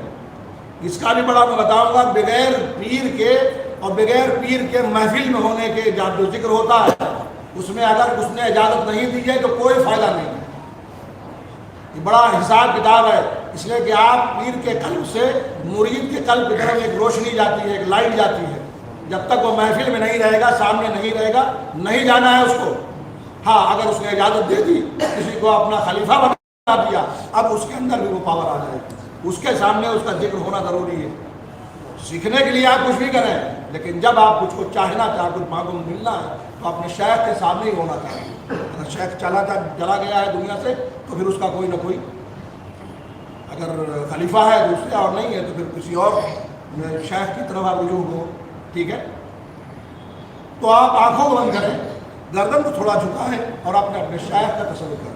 [SPEAKER 3] اس کا بھی بڑا میں بتاؤں گا. بغیر پیر کے اور بغیر پیر کے محفل میں ہونے کے جو ذکر ہوتا ہے اس میں اگر اس نے اجازت نہیں دی ہے تو کوئی فائدہ نہیں ہے. یہ بڑا حساب کتاب ہے. اس لیے کہ آپ پیر کے قلب سے مرید کے قلب کی طرف ایک روشنی جاتی ہے, ایک لائٹ جاتی ہے. جب تک وہ محفل میں نہیں رہے گا, سامنے نہیں رہے گا, نہیں جانا ہے اس کو. ہاں اگر اس نے اجازت دے دی, کسی کو اپنا خلیفہ بنا دیا, اب اس کے اندر بھی وہ پاور آ جائے گی. اس کے سامنے اس کا ذکر ہونا ضروری ہے. سیکھنے کے لیے آپ کچھ بھی کریں, لیکن جب آپ کچھ کو چاہنا چاہے, کچھ مانگو ملنا ہے تو اپنے شیخ کے سامنے ہی ہونا چاہیے. اگر شیخ چلا گیا ہے دنیا سے تو پھر اس کا کوئی نہ کوئی, اگر خلیفہ ہے دوسرے اور نہیں ہے تو پھر کسی اور شیخ کی طرف آپ رجوع ہو. ٹھیک ہے, تو آپ آنکھوں کو بند کریں, گردن کو تھوڑا جھکائیں اور اپنے شیخ کا تصور کریں.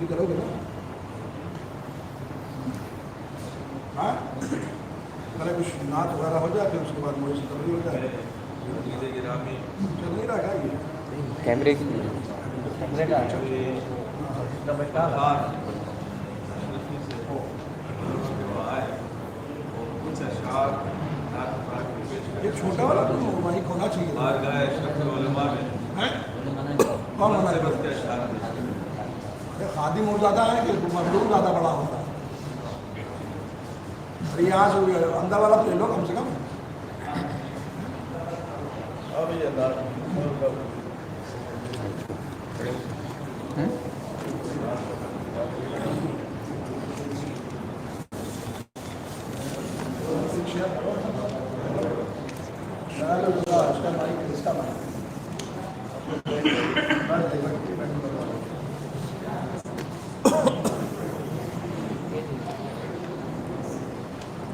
[SPEAKER 3] کرو گے نا؟ ہاں پہلے کچھ نعت وغیرہ ہو جائے پھر اس کے بعد مجھے سے تبدیل ہو جائے. چل نہیں رہا ہے یہ
[SPEAKER 2] کیمرے کی
[SPEAKER 3] یہ چھوٹا والا تو مائک ہونا چاہیے. کون ہونا چاہیے؟ ارے خادم ہو جاتا ہے کہ مزدور زیادہ بڑا ہوتا ہے. ارے یہاں سے اندر والا تو لے لو کم سے کم.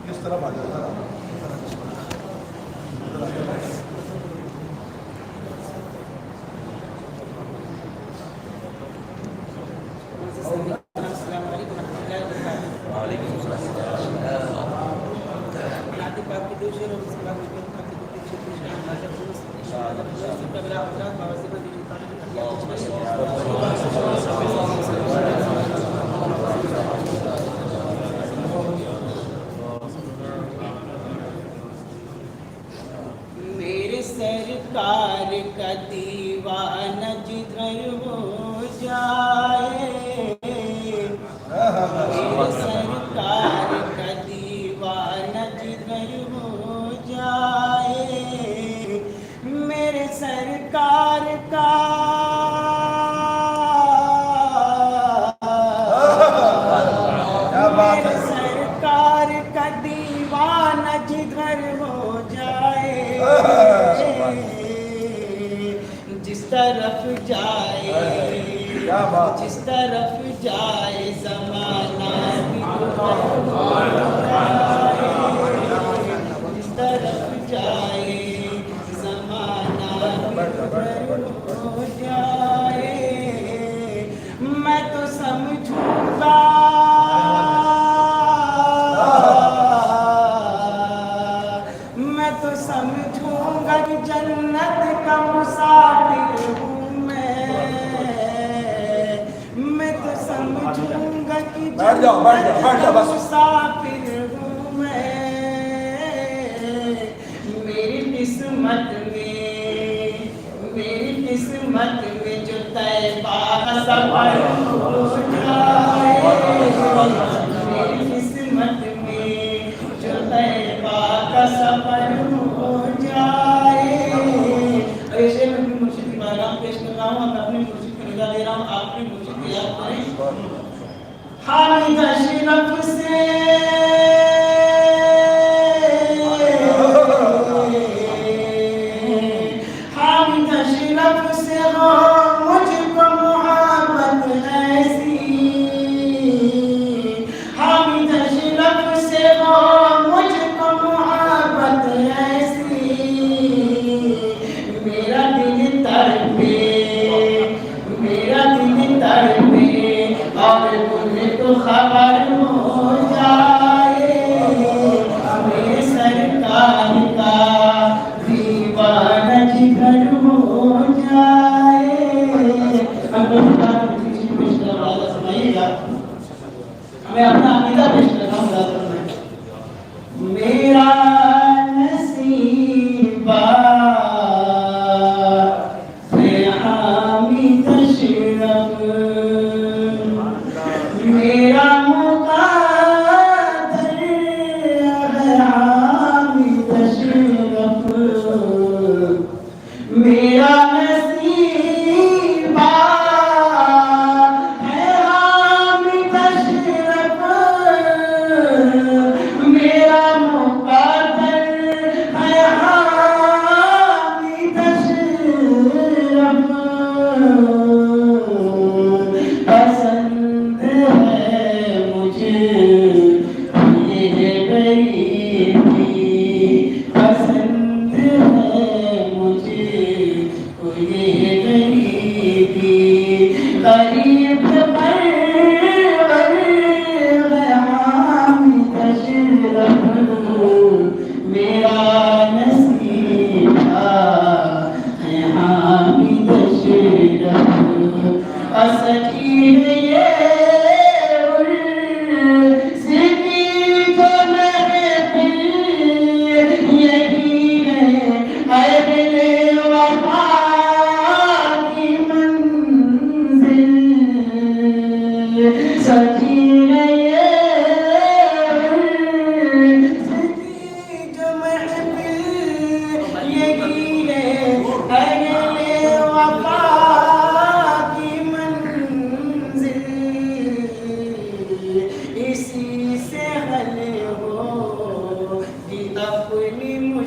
[SPEAKER 3] اس طرف آ جاتا ہے.
[SPEAKER 5] میرے سرکار کا دیوانہ جدھر ہو جائے، میرے سرکار کا دیوانہ جدھر ہو جائے، میرے سرکار کا میرے سرکار کا دیوانہ جدھر ہو جائے، جس طرف جائے جس طرف جائے زمانہ جس طرف جائے زمانہ ہو جائے، میں تو سمجھوں گا میں تو سمجھوں گا کہ جنت کا مسافر ہوں میں تو سمجھوں گا کہ جنت کا مسافر ہوں میری قسمت میں جو طیبہ کا سفر ہو جائے، میری قسمت میں جو طیبہ کا سفر ہو جائے. ایسے میں اپنی مرشد کی بارگاہ پیش کر رہا ہوں، میں اپنے مرشد کو نگاہ دے رہا ہوں، آپ اپنی مرشد کی یاد کریں. حامد اشرف سے حامد اشرف سے ہو مجھ کو محبت ایسی، حامد اشرف سے ہو مجھ کو محبت ایسی، میرا دل تڑپے اور تمہیں تو خبر ہو جائے،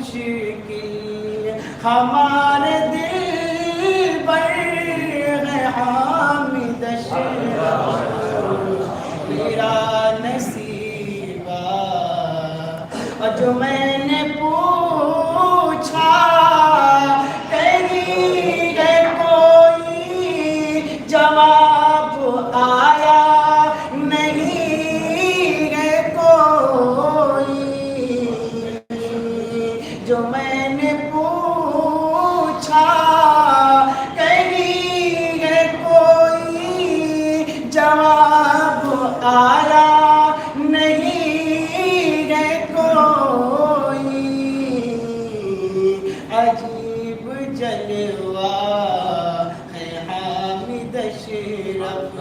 [SPEAKER 5] مشکل ہمارے دل پر ہے حامد اشرف میرا نصیبہ اور جو میں نے پوچھا کہیں ہے کوئی جواب آیا نہیں ہے کوئی جو میں نے پوچھا کہیں ہے کوئی جواب آیا نہیں ہے کوئی عجیب جلوہ ہے حامد اشرف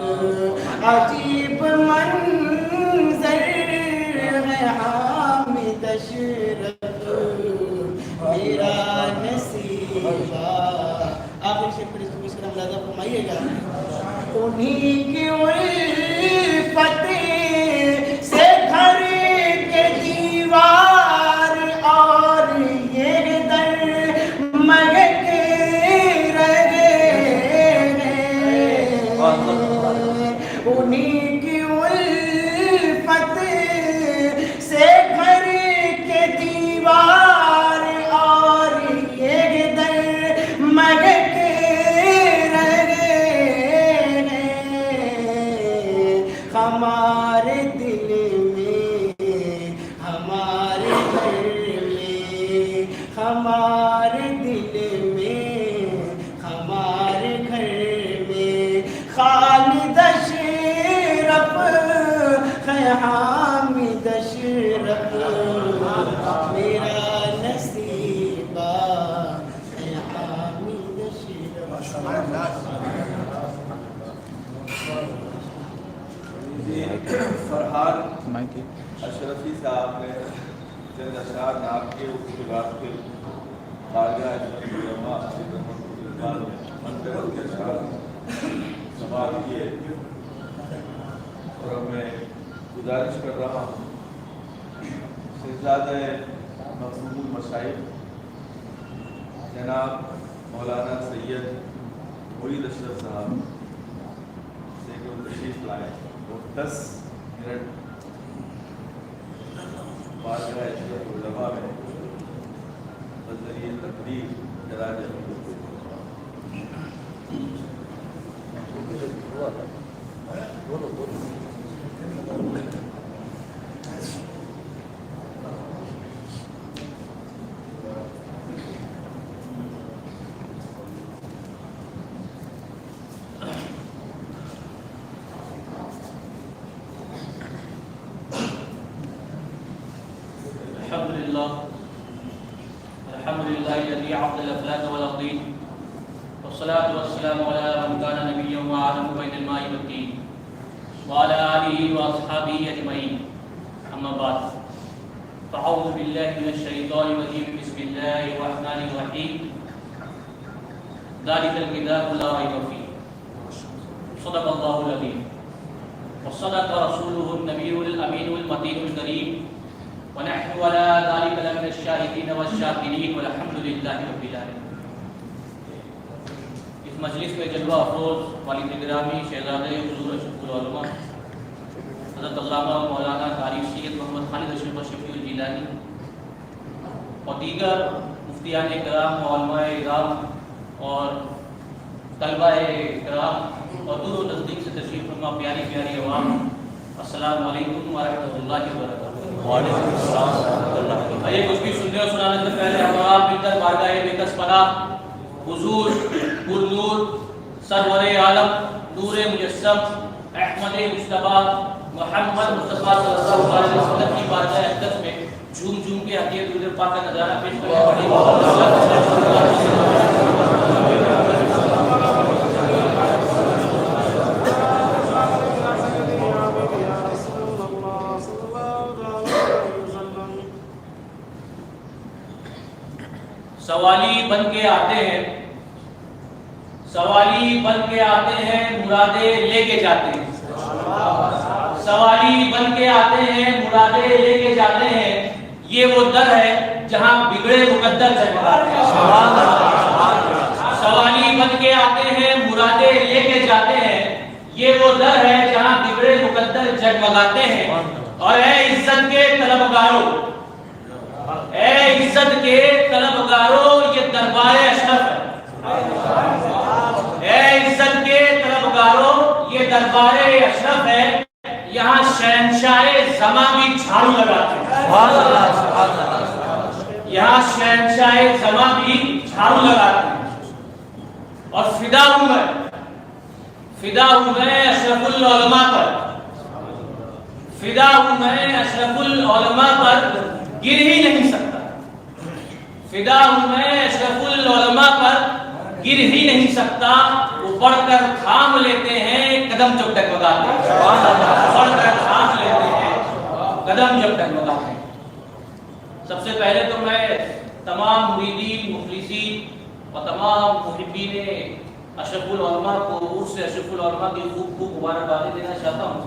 [SPEAKER 5] عجیب منظر ہے حامد اشرف میرا نصیبہ آخری شیخ پر اس کو مسکرہ ملازہ فرمائیے گا انہی کی الفت سے گھر کے دیوار اور یہ در مہک رہے ہیں انہی کی الفت سے گھر کے دیوار اور یہ در مہک رہے ہیں ہمارے دل میں ہمارے گھر میں ہمارے دل میں ہمارے گھر میں خالد اشرف ہے حامد اشرف میرا نصیبہ ہے حامد اشرف
[SPEAKER 1] فرحان اشرفی صاحب نے چند اشعار نام کے اس کے بعد پھر خارجہ اشرف علماء منتظر کے اشعار سوال کیے اور میں گزارش کر رہا ہوں شہزادہ مخدوم المشائخ جناب مولانا سید مرید اشرف صاحب سے کہ وہ تشریف لائے اور 10 منٹ بارگاہ اشرف علماء میں بذریعہ تقریر ڈرا جائے
[SPEAKER 6] الحمد لله الذي عبد الافلاك والارضين والصلاه والسلام على من كان نبيا وعالم بين الماء والدين وعلى اله واصحابه اجمعين اما بعد فاعوذ بالله من الشيطان الرجيم بسم الله الرحمن الرحيم ذلك الكتاب لا ريب فيه صدق الله العظيم وصدق رسوله النبي الامين المتين الكريم ونحن ولا ذلك لمن الشاهدين والشاكرين والحمد لله رب العالمين. اس مجلس میں جلوہ افروز والد گرامی شہزادہ حضور اشرف العلماء حضرت علامہ مولانا قاری سید محمد خالد اشرف شفیع الجیلانی اور دیگر مفتیان کرام علماء کرام اور طلبہ کرام اور دور و نزدیک سے تشریف فرما پیاری پیاری عوام، السلام علیکم ورحمۃ اللہ وبرکاتہ.
[SPEAKER 4] وعلیکم السلام ورحمۃ اللہ وبرکاتہ.
[SPEAKER 6] یہ کچھ بھی سننے اور سنانے سے پہلے ہم آپ مل کر بارگاہ بےکس پناہ حضور پر نور سرور عالم نور مجسم احمد مصطفیٰ محمد مصطفیٰ صلی اللہ علیہ وسلم کی بارگاہ اقدس میں جھوم جھوم کے حقیقت حضور پاک کا نظارہ پیش کرنے پڑی. سوالی بن کے آتے ہیں، سوالی بن کے آتے ہیں، مرادیں لے کے جاتے ہیں. سوالی بن کے آتے ہیں، مرادیں لے کے جاتے ہیں، یہ وہ در ہے جہاں بگڑے مقدر جگمگاتے ہیں. سوالی بن کے آتے ہیں, مرادیں لے کے جاتے ہیں. یہ وہ در ہے جہاں بگڑے مقدر جگمگاتے ہیں. اور اے عزت کے طلبگاروں, اے عزت کے طلبگاروں, یہ دربار اشرف ہے. اے عزت کے طلبگاروں, یہ دربار اشرف ہے. یہاں شہنشاہ زماں بھی جھاڑو لگاتے ہیں. یہاں شہنشاہ زماں بھی جھاڑو لگاتے ہیں. اور فدا ہوں میں اشرف العلماء پر, فدا ہوں میں اشرف العلماء پر, گر ہی نہیں سکتا. فدا ہوں میں اشرف العلماء پر, گر ہی نہیں سکتا. وہ بڑھ کر تھام لیتے ہیں قدم جب تک بگاتے ہیں. بڑھ کر تھام لیتے ہیں قدم جب تک بگاتے ہیں. سب سے پہلے تو میں تمام مریدین, مخلصین اور تمام محبین اشرف العلماء کو عرس اشرف العلماء کی خوب خوب مبارکباد دینا چاہتا ہوں.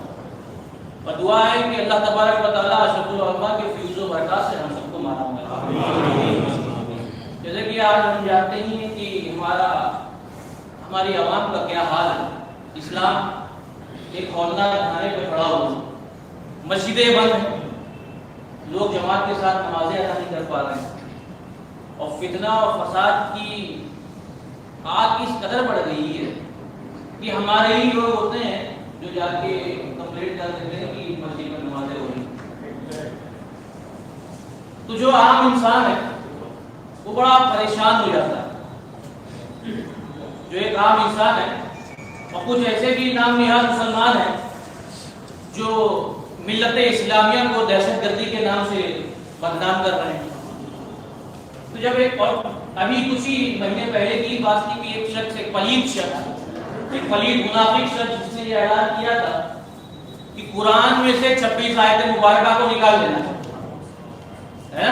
[SPEAKER 6] اور دعا ہے کہ اللہ تبارک و تعالیٰ اشرف العلماء کے فیض و برکات سے ہم سب کو مانا ہوگا. جیسے کہ آج ہم جانتے ہی ہیں کہ ہماری عوام کا کیا حال ہے. اسلام ایک ہولناک دھانے پہ کھڑا ہوا, مسجدیں بند ہیں, لوگ جماعت کے ساتھ نمازیں ادا نہیں کر پا رہے ہیں, اور فتنہ اور فساد کی آگ اس قدر بڑھ گئی ہے کہ ہمارے ہی لوگ ہوتے ہیں جو جا کے کمپلینٹ کر دیتے ہیں کہ مسجد میں نمازیں ہو رہی. تو جو عام انسان ہے وہ بڑا پریشان ہو جاتا ہے. جو ایک عام انسان ہے, اور کچھ ایسے بھی نام نہاد مسلمان ہیں جو ملت اسلامیہ کو دہشت گردی کے نام سے بدنام کر رہے ہیں. تو جب ابھی کچھ ہی مہینے پہلے کی بات کی کہ ایک شخص, ایک پلید منافق شخص, جس نے یہ اعلان کیا تھا کہ قرآن میں سے 26 آیت مبارکہ کو نکال دینا ہے.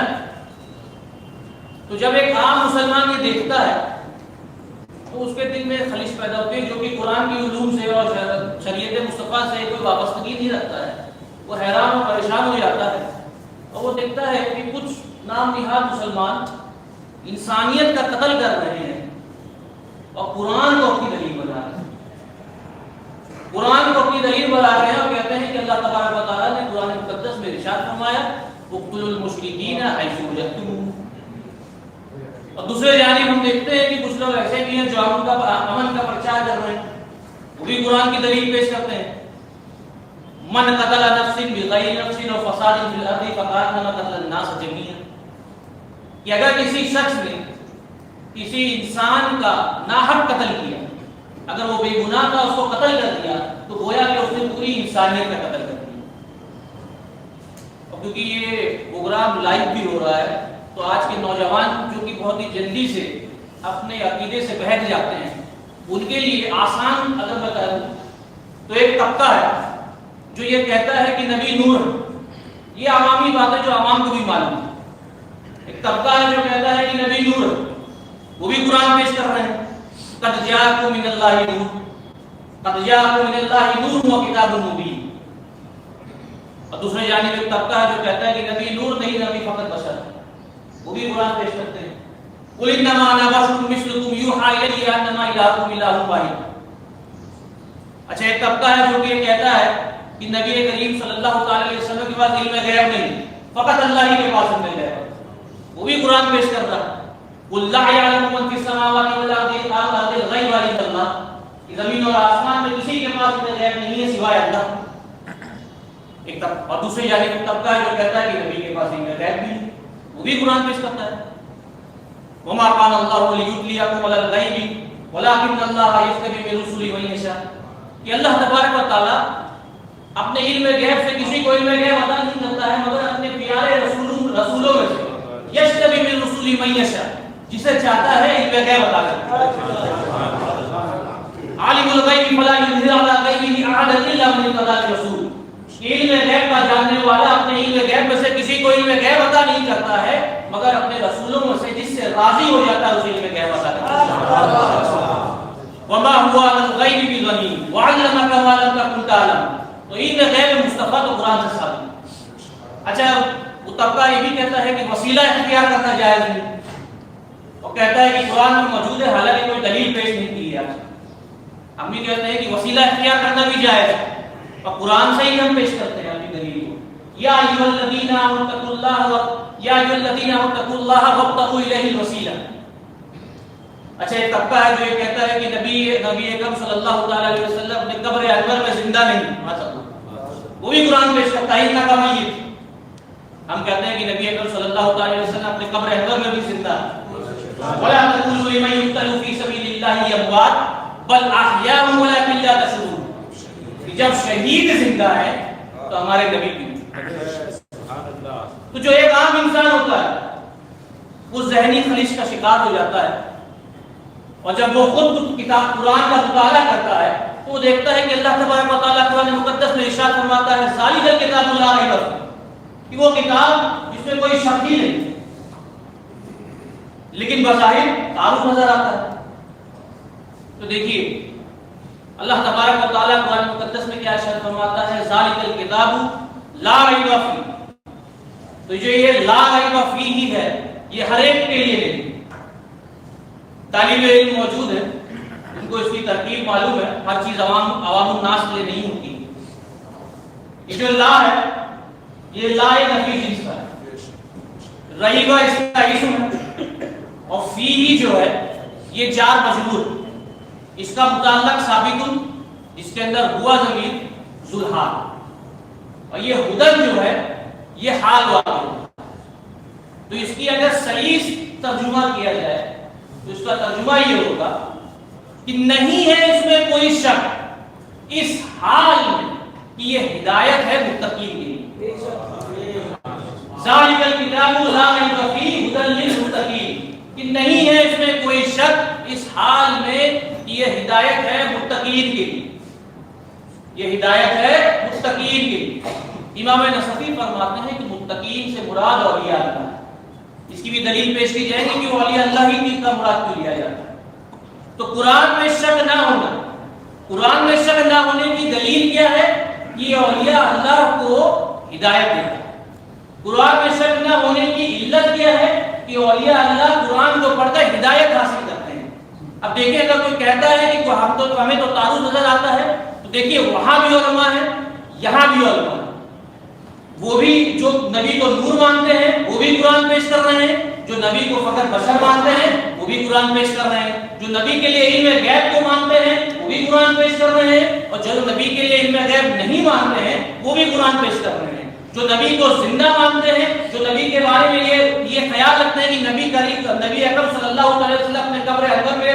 [SPEAKER 6] تو جب ایک عام مسلمان یہ دیکھتا ہے تو اس کے دل میں خلش پیدا ہوتی ہے, جو کہ قرآن کی علوم سے اور شریعت مصطفیٰ سے کوئی وابستگی نہیں رکھتا ہے. وہ حیران و پریشان ہو جاتا ہے, اور وہ دیکھتا ہے کہ کچھ نام نہاد مسلمان انسانیت کا قتل کر رہے ہیں اور قرآن کو اپنی دلیل بنا رہے ہیں. قرآن کو اپنی دلیل بنا رہے ہیں اور کہتے ہیں کہ اللہ تبارک و تعالیٰ نے قرآن مقدس میں ارشاد فرمایا اقتلوا المشرکین حیث وجدتموہم. اور دوسرے جانب ہم دیکھتے ہیں کہ کچھ لوگ ایسے بھی ہیں جو امن کا پرچار کر رہے ہیں, وہ بھی قرآن کی دلیل پیش کرتے ہیں. من قتل نفس بغیر نفس و فساد فی الارض فکانما قتل الناس جميعا. کہ اگر کسی شخص نے کسی انسان کا ناحق قتل کیا, اگر وہ بے گناہ تھا, اس کو قتل کر دیا, تو گویا کہ اس نے پوری انسانیت کا قتل کر دیا. اور کیونکہ یہ پروگرام لائیو بھی ہو رہا ہے تو آج کے نوجوان جو کہ بہت ہی جلدی سے اپنے عقیدے سے بہک جاتے ہیں, ان کے لیے آسان اگر میں کہوں تو ایک طبقہ ہے جو یہ کہتا ہے کہ نبی نور. یہ عوامی بات ہے جو عوام کو بھی معلوم ہے. ایک طبقہ ہے جو کہتا ہے کہ نبی نور, وہ بھی قرآن پیش کر رہے ہیں قد جاءکم من اللہ نور, قد جاءکم من اللہ نور و کتاب مبین. اور دوسرے جانب ایک طبقہ ہے جو کہتا ہے کہ نبی نور نہیں, نبی فقط بشر ہے, وہ بھی قرآن پیش کرتے ہیں. قل انما انا بشر مثلکم یوحی الی انما الہکم الہ واحد. اچھا, ایک طبقہ ہے جو کہ یہ کہتا ہے کہ نبی کریم صلی اللہ تعالی علیہ وسلم کے پاس علم غیب نہیں, فقط اللہ ہی کے پاس علم غیب ہے, وہ بھی قرآن پیش کر رہا ہے. قل لا يعلم من في السماوات والارض الغیب الا اللہ. زمین اور آسمان میں کسی کے پاس علم غیب نہیں ہے سوائے اللہ. ایک طبقہ, اور دوسری جانب ایک طبقہ ہے جو کہتا ہے کہ نبی کے پاس علم غیب بھی ہے, وہ بھی قرآن پیش کرتا ہے. وما كان الله ليطلعكم على الغيب ولكن الله يجتبي من رسله من يشاء. کہ اللہ تبارک و تعالی اپنے علم غیب سے کسی کو علم غیب عطا نہیں کرتا ہے, مگر اپنے پیارے رسولوں میں سے یجتبی من رسله من یشاء, جسے چاہتا ہے علم غیب عطا کرتا ہے. عالم الغیب فلا یظہر علی غیبہ احدا الا من ارتضی الرسول. علم غیب کا جاننے والا اپنے علم غیب میں سے کسی کو علم غیب عطا نہیں کرتا ہے, مگر اپنے رسولوں میں سے جس سے راضی ہو جاتا ہے اسے علم غیب عطا کرتا ہے. وما هو علی الغیب بضنین وعلمک ما لم تکن تعلم. تو علم غیب مصطفیٰ تو قرآن سے ثابت. اچھا, وہ طبقہ یہ بھی کہتا ہے کہ وسیلہ اختیار کرنا جائز نہیں، اور کہتا ہے کہ قرآن میں موجود ہے حالانکہ کوئی دلیل پیش نہیں کی ہے۔ ہم بھی کہتے ہیں کہ وسیلہ اختیار کرنا بھی جائز ہے، اور قرآن سے ہی ہم پیش کرتے ہیں اپنی دلیل کو۔ یا ایھا الذین آمنوا اتقوا اللہ وابتغوا الیہ الوسیلہ۔ اچھا ایک طبقہ ہے جو یہ کہتا ہے کہ نبی اکرم صلی اللہ تعالی علیہ وسلم اپنے قبر انور میں زندہ نہیں، وہ بھی قرآن پیش کرتا ہے انکا میت۔ ہم کہتے ہیں کہ نبی اکرم صلی اللہ تعالی علیہ وسلم اپنے قبر انور میں بھی زندہ ہے۔ وَلَا تَقُولُوا لِمَن يُقْتَلُ فِي سَبِيلِ اللَّهِ أَمْوَاتٌ بَلْ أَحْيَاءٌ وَلَكِنْ لَا تَشْعُرُونَ۔ کہ جب شہید زندہ ہے تو ہمارے نبی بھی۔ تو جو ایک عام انسان ہوتا ہے وہ ذہنی خلیش کا شکار ہو جاتا ہے، اور جب وہ خود کتاب قرآن کا مطالعہ کرتا ہے تو وہ دیکھتا ہے کہ اللہ تبارک و تعالیٰ قرآن مقدس میں ارشاد فرماتا ہے ذالک الکتاب لا ریب فیہ، کہ وہ کتاب جس میں کوئی شک ہی نہیں، لیکن بظاہر تعارف نظر آتا ہے۔ تو دیکھیے اللہ تبارک و تعالیٰ قرآن مقدس میں کیا ارشاد فرماتا ہے ذالک الکتاب لا ریب فیہ۔ تو جو یہ لا ریب فیہ ہی ہے یہ ہر ایک کے لیے نہیں۔ طالب علم موجود ہے ان کو اس کی ترکیب معلوم ہے، ہر چیز عوام الناس کے لیے نہیں ہوتی۔ یہ جو لا ہے یہ لا نفی جنس کا ہے، رہیبہ اس کا اسم ہے، اور فی ہی جو ہے یہ جار مجرور، اس کا متعلق سابق جس کے اندر ہوا ضمیر ذوالحال، اور یہ ہدن جو ہے یہ حال واقع ہے۔ تو اس کی اگر صحیح ترجمہ کیا جائے تو اس کا ترجمہ یہ ہوگا کہ نہیں ہے اس میں کوئی شک اس حال میں کہ یہ ہدایت ہے متقین کے لیے۔ ذالک الکتاب لا ریب فیہ ھدی للمتقین، کہ نہیں ہے اس میں کوئی شک اس حال میں کہ یہ ہدایت ہے متقین کے لیے، یہ ہدایت ہے متقین کے لیے۔ امام نصفی فرماتے ہیں کہ متقین سے مراد اولیاء اللہ ہے۔ اس کی بھی دلیل پیش کی جائے گی کہ اولیاء اللہ ہی کی کا مراد کیوں لیا جاتا ہے۔ تو قرآن میں شک نہ ہونا، قرآن میں شک نہ ہونے کی دلیل کیا ہے کہ یہ اولیاء اللہ کو ہدایت دیتا ہے۔ قرآن میں شک نہ ہونے کی علت کیا ہے کہ اولیاء اللہ قرآن کو پڑھ کر ہدایت حاصل کرتے ہیں۔ اب دیکھیں اگر کوئی کہتا ہے کہ ہمیں تو تعارض نظر آتا ہے، تو دیکھیے وہاں بھی علماء ہیں یہاں بھی علماء ہیں، وہ بھی جو نبی کو نور مانتے ہیں وہ بھی قرآن پیش کر رہے ہیں، جو نبی کو فقط بشر مانتے ہیں وہ بھی قرآن پیش کر رہے ہیں، جو نبی کے لیے علم غیب کو مانتے ہیں وہ بھی قرآن پیش کر رہے ہیں، اور جو نبی کے لیے علم غیب نہیں مانتے ہیں وہ بھی قرآن پیش کر رہے ہیں، جو نبی کو زندہ مانتے ہیں، جو نبی کے بارے میں یہ خیال رکھتے ہیں کہ نبی اکرم صلی اللہ علیہ وسلم اپنے قبر انور میں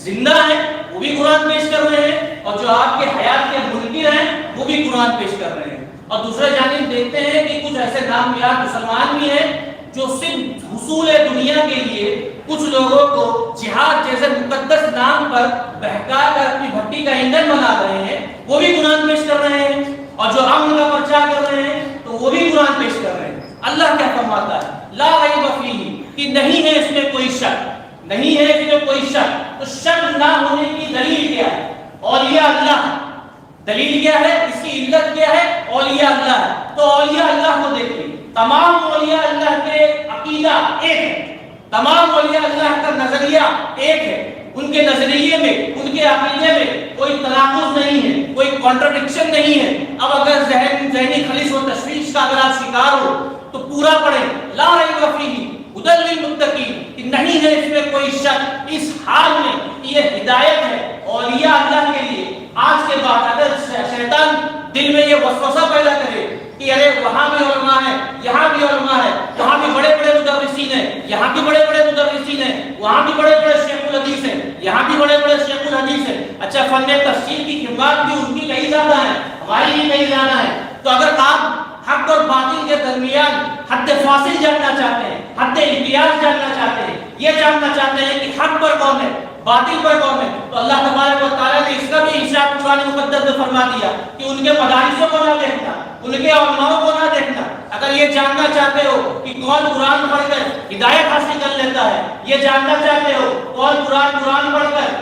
[SPEAKER 6] زندہ ہیں وہ بھی قرآن پیش کر رہے ہیں، اور جو آپ کے حیات کے منکر ہیں وہ بھی قرآن پیش کر رہے ہیں۔ اور دوسرے جانب دیکھتے ہیں کہ کچھ ایسے نامیات مسلمان بھی ہیں جو صرف حصول دنیا کے لیے کچھ لوگوں کو جہاد جیسے مقدس نام پر بہکا کر اپنی بھٹی کا ایندھن بنا رہے ہیں، وہ بھی قرآن پیش کر رہے ہیں، اور جو امن کا پرچار کر رہے ہیں تو وہ بھی قرآن پیش کر رہے ہیں۔ اللہ کیا فرماتا ہے لا ریب فیہ، کہ نہیں ہے اس میں کوئی شک، نہیں ہے اس میں کوئی شک۔ تو شک نہ ہونے کی دلیل کیا ہے؟ اولیاء اللہ۔ دلیل کیا ہے؟ اس کی علت کیا ہے؟ اولیاء اللہ ہے۔ تو اولیاء اللہ کو دیکھیے، تمام اولیاء اللہ کے عقیدہ ایک ہے، تمام اولیاء اللہ کا نظریہ ایک ہے، ان کے نظریے میں ان کے عقیدے میں کوئی تناقض نہیں ہے، کوئی کانٹرڈکشن نہیں ہے۔ اب اگر ذہنی خلیش و تشویش کا اگر آپ شکار ہو تو پورا پڑھیں لا ریب فیہ ھدی للمتقین، کہ نہیں ہے اس میں کوئی شک اس حال میں کہ یہ ہدایت ہے اولیاء اللہ کے لیے۔ آج کے بعد اگر شیطان دل میں یہ وسوسہ پیدا کرے کہ ارے وہاں بھی علماء ہیں یہاں بھی علماء ہیں، وہاں بھی بڑے بڑے مدرسین ہیں یہاں بھی بڑے بڑے مدرسین ہیں، وہاں بھی بڑے بڑے شیخ الحدیث ہیں یہاں بھی بڑے بڑے شیخ الحدیث ہیں، اچھا فن تفسیر کی خدمات بھی ان کی کہیں زیادہ ہے ہماری ہی کہیں زیادہ ہے۔ تو اگر آپ حق اور باطل کے درمیان حد فاصل جاننا چاہتے ہیں، حد امتیاز جاننا چاہتے ہیں، یہ جاننا چاہتے ہیں کہ حق پر کون ہے باطل پر کون ہے، تو اللہ تبارک و تعالیٰ نے اس کا بھی ارشاد قرآن مقدس میں فرما دیا کہ ان کے مدارسوں کو نہ دیکھنا، ان کے علماء کو نہ دیکھنا۔ اگر یہ جاننا چاہتے ہو کہ کون قرآن پڑھ کر ہدایت حاصل کر لیتا ہے، یہ جاننا چاہتے ہو کون قرآن پڑھ کر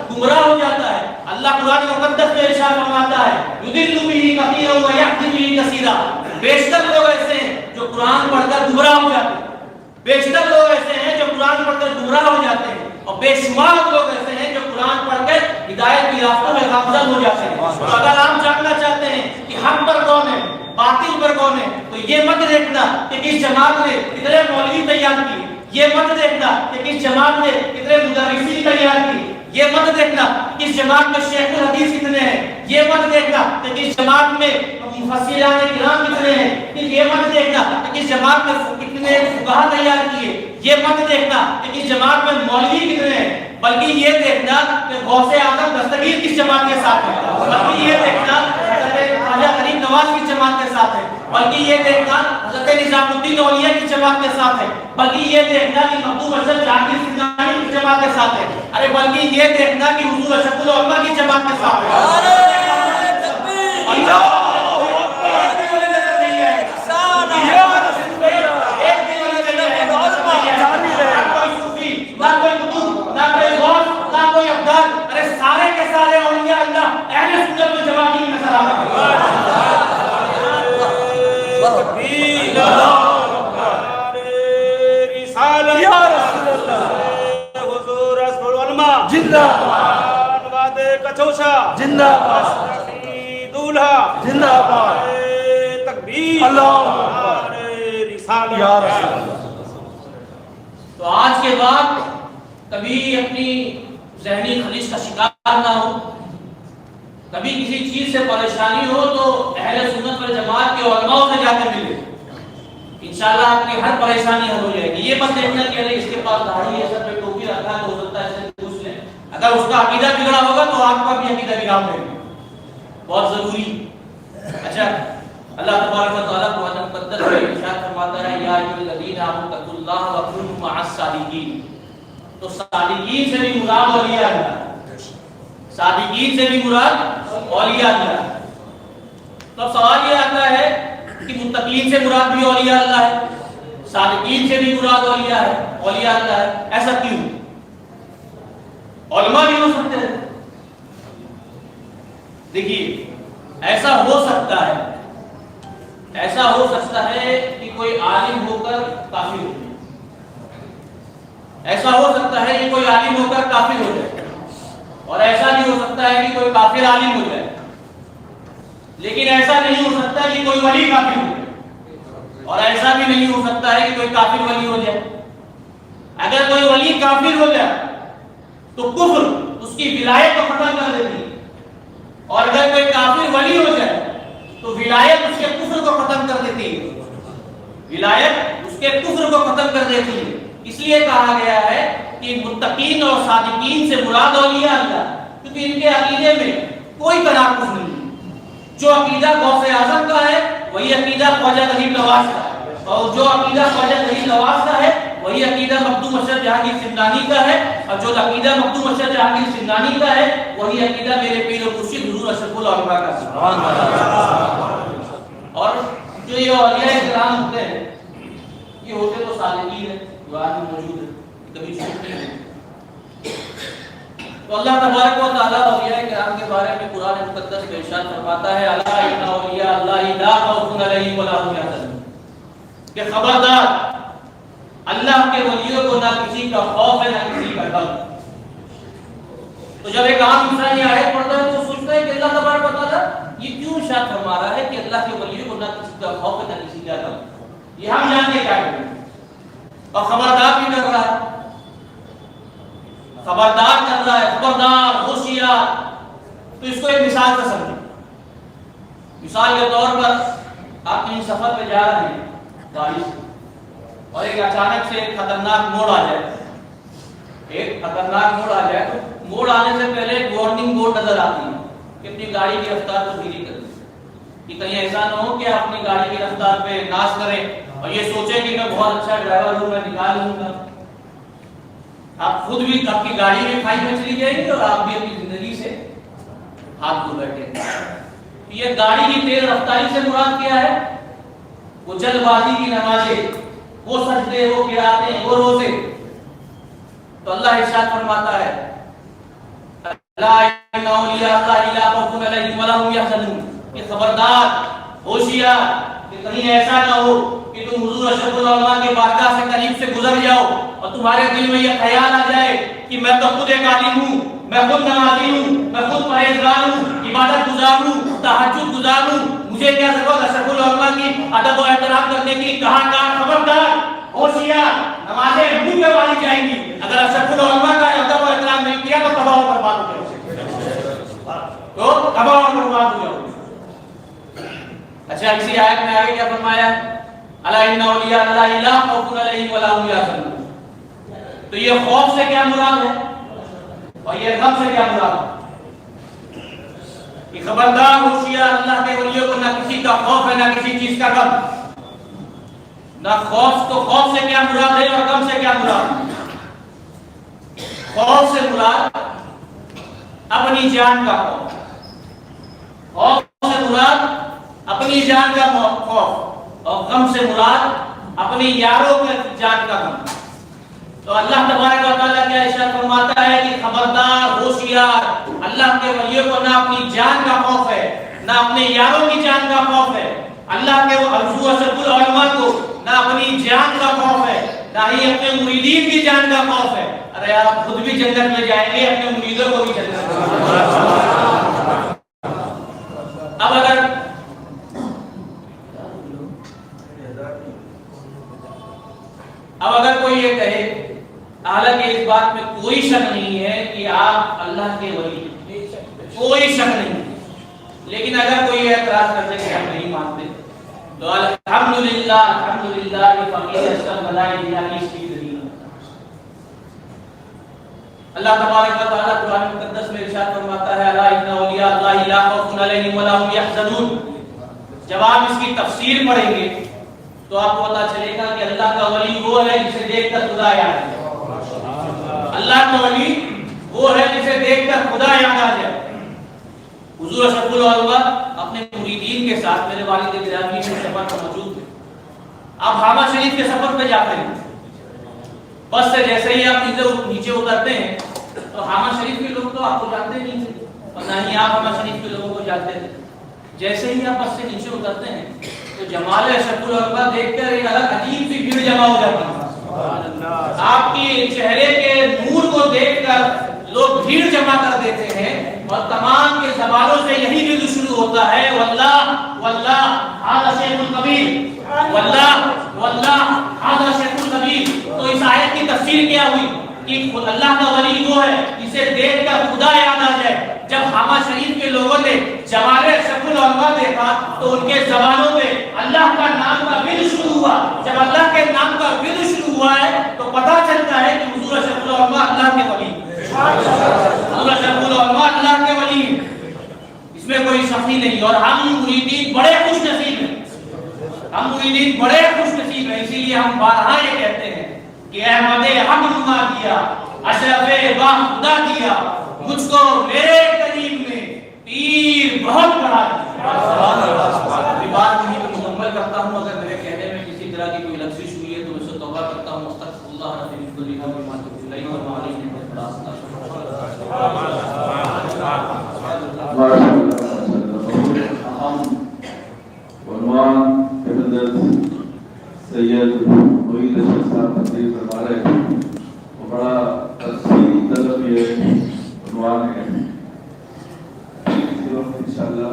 [SPEAKER 6] گمراہ ہو جاتا ہے، اللہ قرآن مقدس میں ارشاد فرماتا ہے یضل بہ کثیرا ویہدی بہ کثیرا، بیشتر لوگ ایسے ہیں جو قرآن پڑھ کر گمراہ ہو جاتے ہیں، بیشتر لوگ ایسے ہیں جو قرآن پڑھ کر گمراہ ہو جاتے ہیں، اور بے شمار لوگ ایسے ہیں جو قرآن پڑھ کر ہدایت کی راستوں میں گامزن ہو جاتے ہیں۔ تو اگر آپ جاننا چاہتے ہیں کہ حق پر کون ہے، باطل پر کون ہے، تو یہ مت دیکھنا کہ کس جماعت نے کتنے مولوی تیار کی، یہ مت دیکھنا کہ کس جماعت نے کتنے مدرسین تیار کی، یہ مت دیکھنا کہ کس جماعت میں شیخ الحدیث کتنے ہیں، یہ مت دیکھنا کہ کس جماعت میں مفسران کرام کتنے ہیں، یہ مت دیکھنا کہ کس جماعت میں کتنے فقہا تیار کیے، یہ مت دیکھنا کہ کس جماعت میں مولوی کتنے ہیں، بلکہ یہ دیکھنا کہ غوث اعظم دستگیر کس جماعت کے ساتھ ہے، بلکہ یہ دیکھنا خواجہ غریب نواز کی جماعت کے ساتھ ہے، بلکہ یہ دیکھنا حضرت نظام الدین اولیاء کی جماعت کے ساتھ ہے، بلکہ یہ دیکھنا کہ مخدوم اشرف جہانگیر سندھانی کی جماعت کے ساتھ ہے، ارے بلکہ یہ دیکھنا کہ حضور اشرف العلماء کی جماعت کے ساتھ ہے۔ سارے کے سارے اولیاء اللہ اہل سنت والجماعت کی نظر آ رہے تو آج کے بعد کبھی اپنی ذہنی خلیج کا شکار نہ ہو، کبھی کسی چیز سے پریشانی ہو تو اہل سنت والجماعت کے علماء سے جا کے ملے، انشاءاللہ آپ کی ہر پریشانی حل ہو جائے گی۔ یہ مت دیکھنا کہ اس کے پاس داڑھی ہے، سر پہ ٹوپی رکھا ہے تو ہو سکتا ہے اسے پوچھ لیں، اگر اس کا عقیدہ بگڑا ہوگا تو آپ کا بھی عقیدہ بگاڑ دیں گے، بہت ضروری۔ اچھا، اللہ تبارک و تعالیٰ قرآن مقدس میں ارشاد فرماتا ہے یا ایھا الذین آمنوا اتقوا اللہ وکونوا مع الصادقین، تو صادقین سے بھی مراد اولیاء اللہ، صادقین سے بھی مراد اولیاء اللہ۔ تو سوال یہ آتا ہے کہ متقین سے مراد بھی اولیاء اللہ ہے، صادقین سے بھی مراد اولیاء ہے، اولیاء اللہ ہے، ایسا کیوں؟ علماء بھی ہو سکتے ہیں۔ دیکھیے، ایسا ہو سکتا ہے کہ کوئی عالم ہو کر کافر ہو جائے، ایسا ہو سکتا ہے کہ کوئی عالم ہو کر کافر ہو جائے، اور ایسا بھی ہو سکتا ہے کہ کوئی کافر عالم ہو جائے، لیکن ایسا نہیں ہو سکتا کہ کوئی ولی کافر ہو جائے، اور ایسا بھی نہیں ہو سکتا ہے کہ کوئی کافر ولی ہو جائے۔ اگر کوئی ولی کافر ہو جائے تو کفر اس کی ولایت کو ختم کر دیتی ہے، اور اگر کوئی کافر ولی ہو جائے تو ولایت اس کے کفر کو ختم کر دیتی ہے، ولایت اس کے کفر کو ختم کر دیتی ہے۔ اس لیے کہا گیا ہے کہ متقین اور صادقین سے مراد اولیاء اللہ، کیونکہ ان کے عقیدے میں کوئی تناقض نہیں ہے۔ جو عقیدہ غوث اعظم کا ہے وہی عقیدہ خواجہ غریب نواز کا ہے، اور جو عقیدہ خواجہ غریب نواز کا ہے وہی عقیدہ مخدوم اشرف جہانگیر سندھانی کا ہے، اور جو عقیدہ مخدوم اشرف جہانگیر سندھانی کا ہے وہی عقیدہ میرے پیر و مرشد حضور اشرف العلماء کا ہے۔ اور جو یہ اولیاء کرام ہوتے ہیں یہ ہوتے تو صالحین ہیں جو آج بھی موجود ہیں، کبھی چھوٹ نہیں ہے۔ تو اللہ تبارک و تعالیٰ اولیاء کرام کے بارے میں قرآن مقدس میں ارشاد فرماتا ہے الا ان اولیاء اللہ لا خوف علیہم ولا هم يحزنون، کہ خبردار اللہ کے ولیوں کو نہ کسی کا خوف ہے نہ کسی کا ڈر۔ تو جب ایک عام انسان یہ آیت پڑھتا ہے تو سوچتا ہے کہ اللہ تبارک و تعالیٰ یہ کیوں ارشاد فرما رہا ہے کہ اللہ کے ولیوں کو نہ کسی کا خوف ہے نہ کسی کا ڈر؟ یہ ہم جانتے کیا کریں، اور خبردار بھی کر رہا ہے، خبردار کر رہا ہے، خبردار، ہوشیار۔ تو اس کو ایک مثال سے سمجھیں۔ مثال کے طور پر آپ کہیں سفر پہ جا رہے ہیں گاڑی سے، اور ایک اچانک سے ایک خطرناک موڑ آ جائے، ایک خطرناک موڑ آ جائے تو موڑ آنے سے پہلے ایک وارننگ بورڈ نظر آتی ہے کہ اپنی گاڑی کی رفتار کو دھیمی کریں، کہ کہیں ایسا نہ ہو کہ آپ اپنی گاڑی کی رفتار پہ ناز کریں اور یہ سوچیں کہ میں بہت اچھا ڈرائیور ہوں، میں نکال لوں گا۔ آپ خود بھی آپ کی گاڑی میں کھائی میں چلی جائے گی اور آپ بھی اپنی زندگی سے ہاتھ دھو بیٹھے گے۔ یہ گاڑی کی تیز رفتاری سے مراد کیا ہے؟ وہ جلد بازی کی نمازیں، وہ سجدے، وہ قراتیں، وہ روزے۔ تو اللہ ارشاد فرماتا ہے لا ان اولیاء اللہ لا خوف علیہم ولا هم يحزنون، کہ خبردار، ہوشیار، کہ کہ کہیں ایسا نہ ہو کہ تم حضور اشرف العلماء کے بارگاہ سے قریب سے گزر جاؤ اور تمہارے دل میں یہ خیال آ جائے کہ میں تو خود ایک عالم ہوں، میں خود نمازی ہوں، میں خود پرہیزگار ہوں، عبادت گزار ہوں، تہجد گزار ہوں، مجھے کیا ضرورت اشرف العلماء کی ادب و احترام کرنے کی؟ کہاں خبردار، ہوشیار، نمازیں منہ پہ والی جائیں گی، اگر اشرف العلماء کا ادب و احترام نہیں کیا تو تباہ و برباد ہو جاؤ اچھا اسی آیت میں آگے کیا فرمایا؟ الا ان اولیاء اللہ لا خوف علیہم ولا هم یحزنون. تو یہ خوف سے کیا مراد ہے اور یہ غم سے کیا مراد ہے؟ کہ خبردار ہوشیار، اللہ کے ولیوں کو نہ کسی کا خوف ہے نہ کسی چیز کا غم. نہ خوف، تو خوف سے کیا مراد ہے اور غم سے کیا مراد ہے؟ خوف سے مراد اپنی جان کا خوف، خوف سے مراد اپنی جان کا خوف، اور غم سے مراد اپنی یاروں کے جان کا غم. تو اللہ تبارک و تعالیٰ کیا ارشاد فرماتا ہے کہ خبردار ہوشیار، اللہ کے ولیوں کو نہ اپنی جان کا خوف ہے نہ اپنے یاروں کی جان کا خوف ہے. اللہ کے حضور اشرف العلماء کو نہ اپنی جان کا خوف ہے نہ ہی اپنے مریدین کی جان کا خوف ہے. ارے آپ خود بھی جنت میں جائیں گے، اپنے مریدوں کو بھی جنت میں. اب اگر کوئی یہ کہے، حالانکہ اس بات میں کوئی شک نہیں ہے کہ آپ اللہ کے ولی ہیں، کوئی شک نہیں، لیکن اگر کوئی یہ اعتراض کر دے کہ ہم نہیں مانتے، تو الحمدللہ الحمدللہ یہ فقیر اشرف بلائے الہی اس کی دلیل. اللہ تبارک و تعالیٰ قرآن مقدس میں ارشاد فرماتا ہے الا ان اولیاء اللہ لا خوف علیہم ولا هم یحزنون. جب آپ اس کی تفسیر پڑھیں گے تو آپ کو پتا چلے گا کہ اللہ کا ولی وہ ہے جسے دیکھ کر خدا یاد آ جائے. اللہ کا ولی وہ ہے جسے دیکھ کر خدا یاد آ جائے. حضور اشرف العلماء اپنے مریدین کے ساتھ میرے والد گرامی کے سفر پر موجود تھے. آپ حامہ شریف کے سفر پہ جاتے ہیں، بس سے جیسے ہی آپ نیچے اترتے ہیں تو حامہ شریف کے لوگ تو آپ کو جانتے نہیں تھے اور نہ ہی آپ حامہ شریف کے لوگوں کو جانتے تھے. جیسے ہی آپ بس سے نیچے اترتے ہیں تو جمال اشرف العلماء دیکھ کر ایک الگ عجیب سی بھیڑ جمع ہو جاتی ہے. آپ کی چہرے کے نور کو دیکھ کر لوگ بھیڑ جمع کر دیتے ہیں اور تمام کے زبانوں سے یہی ذکر شروع ہوتا ہے واللہ واللہ ھذا شیخ الکبیر، واللہ واللہ ھذا شیخ الکبیر. تو اس آیت کی تفسیر کیا ہوئی کہ اللہ کا ولی وہ ہے جسے دیکھ کر خدا یاد آ جائے. جب حامہ شریف کے لوگوں نے جمال اشرف العلماء دیکھا تو ان کے زبانوں میں اللہ کا نام کا ورد شروع ہوا. جب اللہ کے نام کا ورد شروع ہوا ہے تو پتہ چلتا ہے کہ حضور اشرف العلماء اللہ کے ولی ہیں. حضور اشرف العلماء اللہ کے ولی ہیں، اس میں کوئی شک نہیں. اور ہم مریدین بڑے خوش نصیب ہیں، ہم مریدین بڑے خوش نصیب ہیں. اسی لیے ہم بارہا یہ کہتے ہیں کہ احمد حق نما کیا، اشرف با خدا کیا، مجھ کو میرے قریب میں پیر بہت بڑا دیا. بات نہیں میں مکمل کرتا ہوں. اگر میرے کہنے میں کسی طرح کی کوئی لفظش ہوئی ہے تو اس سے توبہ کرتا ہوں. استغفر اللہ رب العزت
[SPEAKER 1] سید معید اشرف صاحب تقریر فرما رہے ہیں. وہ بڑا تفصیلی طلب یہ عنوان ہے. اسی وقت انشاءاللہ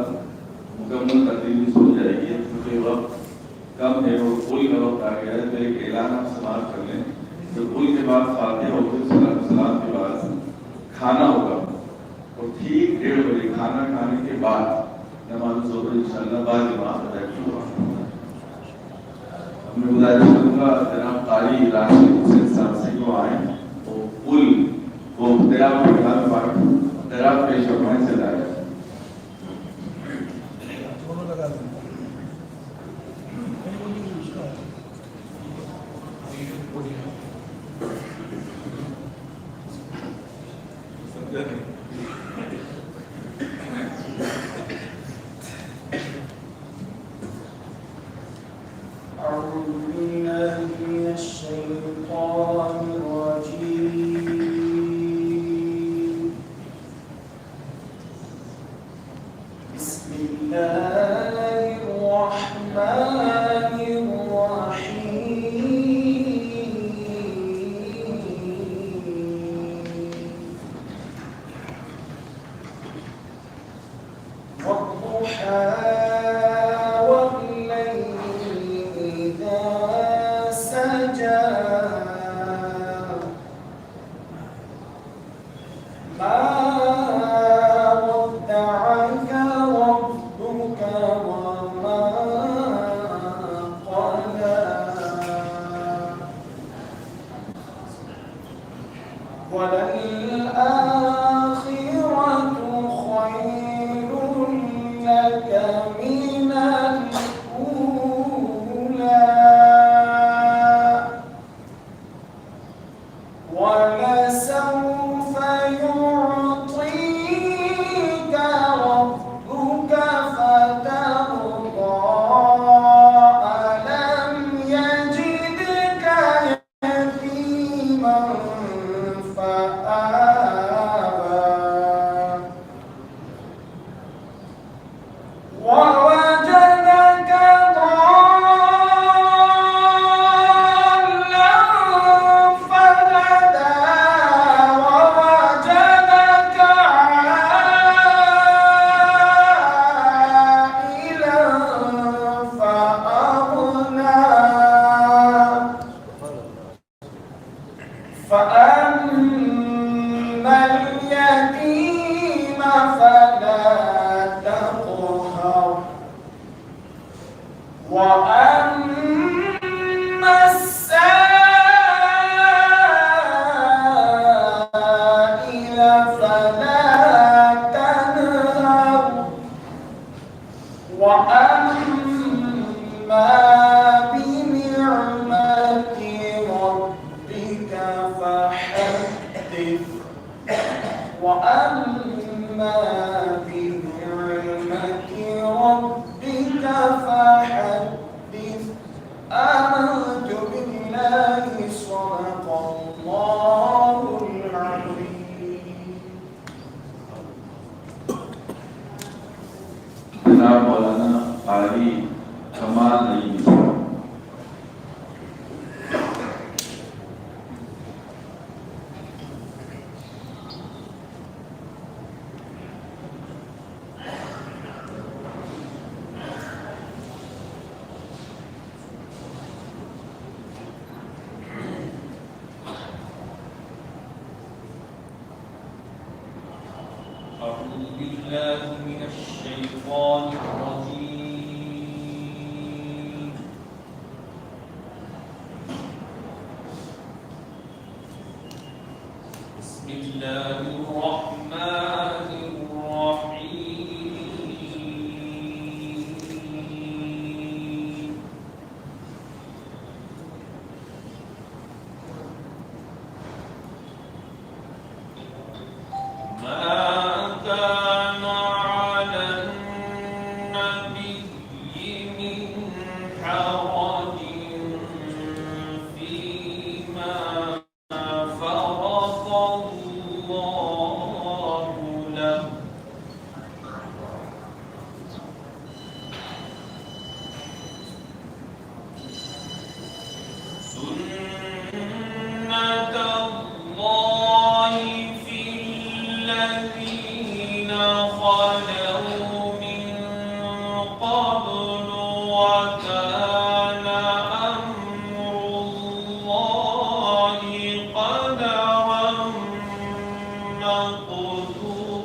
[SPEAKER 1] مکمل تقریر ہو جائے گی کیونکہ وقت کم ہے اور پول کا وقت آ گیا ہے. تو ایک اعلان آپ سماعت کر لیں. تو پول کے بعد فاتحہ ہوگی، سلام کے بعد کھانا ہوگا اور ٹھیک 1:30 بجے کھانا کھانے کے بعد نماز ظہر انشاءاللہ بعد جماعت ادا کی ہوگا. میں گزارش کروں گا جناب قاری راشد حسین صاحب سے جو آئیں وہ پل وہ اختیار پیش فرمائیں سے لائے.
[SPEAKER 5] بسم الله الرحمن ودعك ربك وما قلى وللآخرة خير لك من الأولى ولسوف يعطيك ربك فترضى ألم يجدك يتيما فآوى ووجدك ضالا فهدى ووجدك عائلا فأغنى فأما اليتيم فلا تقهر وأما السائل فلا تنهر وأما بنعمة ربك فحدث وأما بنعمة ربك فحدث آمنت بالله صدق الله العظيم.
[SPEAKER 7] جناب مولانا قاری کمال نعیمی صاحب.
[SPEAKER 6] أعوذ بالله من الشيطان الرجيم. بسم الله الرحمن الرحيم. ما كان على النبي من حرج فيما فرض الله له سنة الله في الذين خلوا من قبل وكان أمر الله قدرا مقدورا.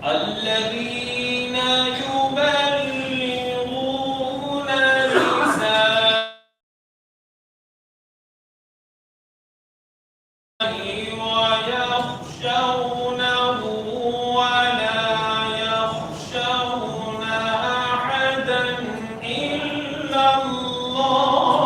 [SPEAKER 6] الذين يبلغون رسالته ويخشونه ولا يخشون أحدا إلا الله.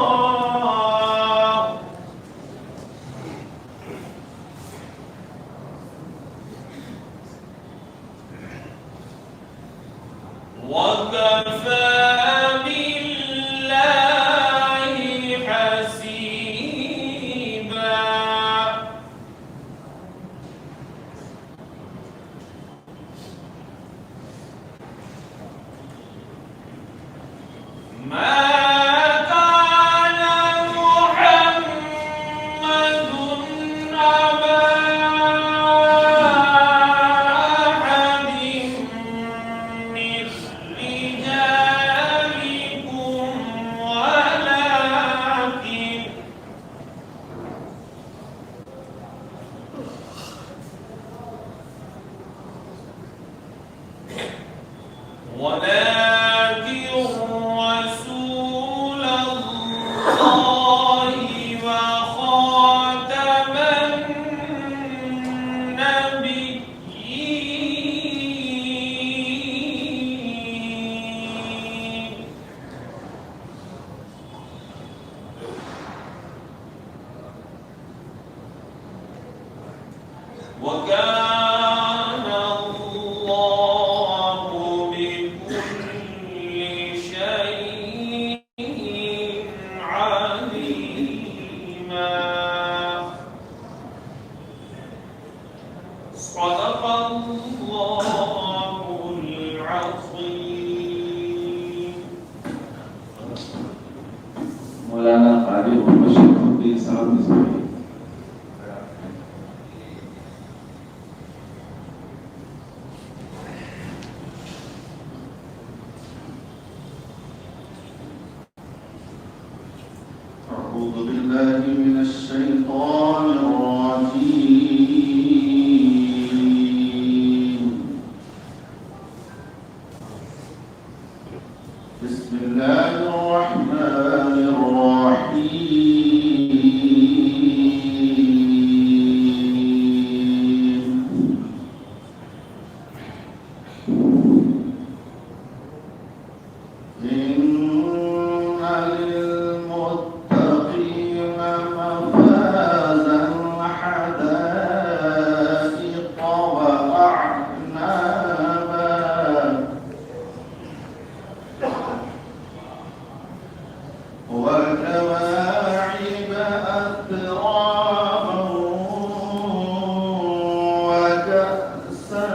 [SPEAKER 6] وكفى بالله حسيبا. ما كان محمد أبا
[SPEAKER 8] ولكن رسول الله وخاتم النبيين. وكان الله بكل شيء عليما. صدق الله العظيم.
[SPEAKER 7] مولانا قاری محمد شفیع صاحب نظامی.
[SPEAKER 9] أعوذ بالله من الشيطان الرجيم. بسم الله الرحمن الرحيم. إن للمتقين مفازا حدائق وأعنابا وكواعب أترابا وكأسا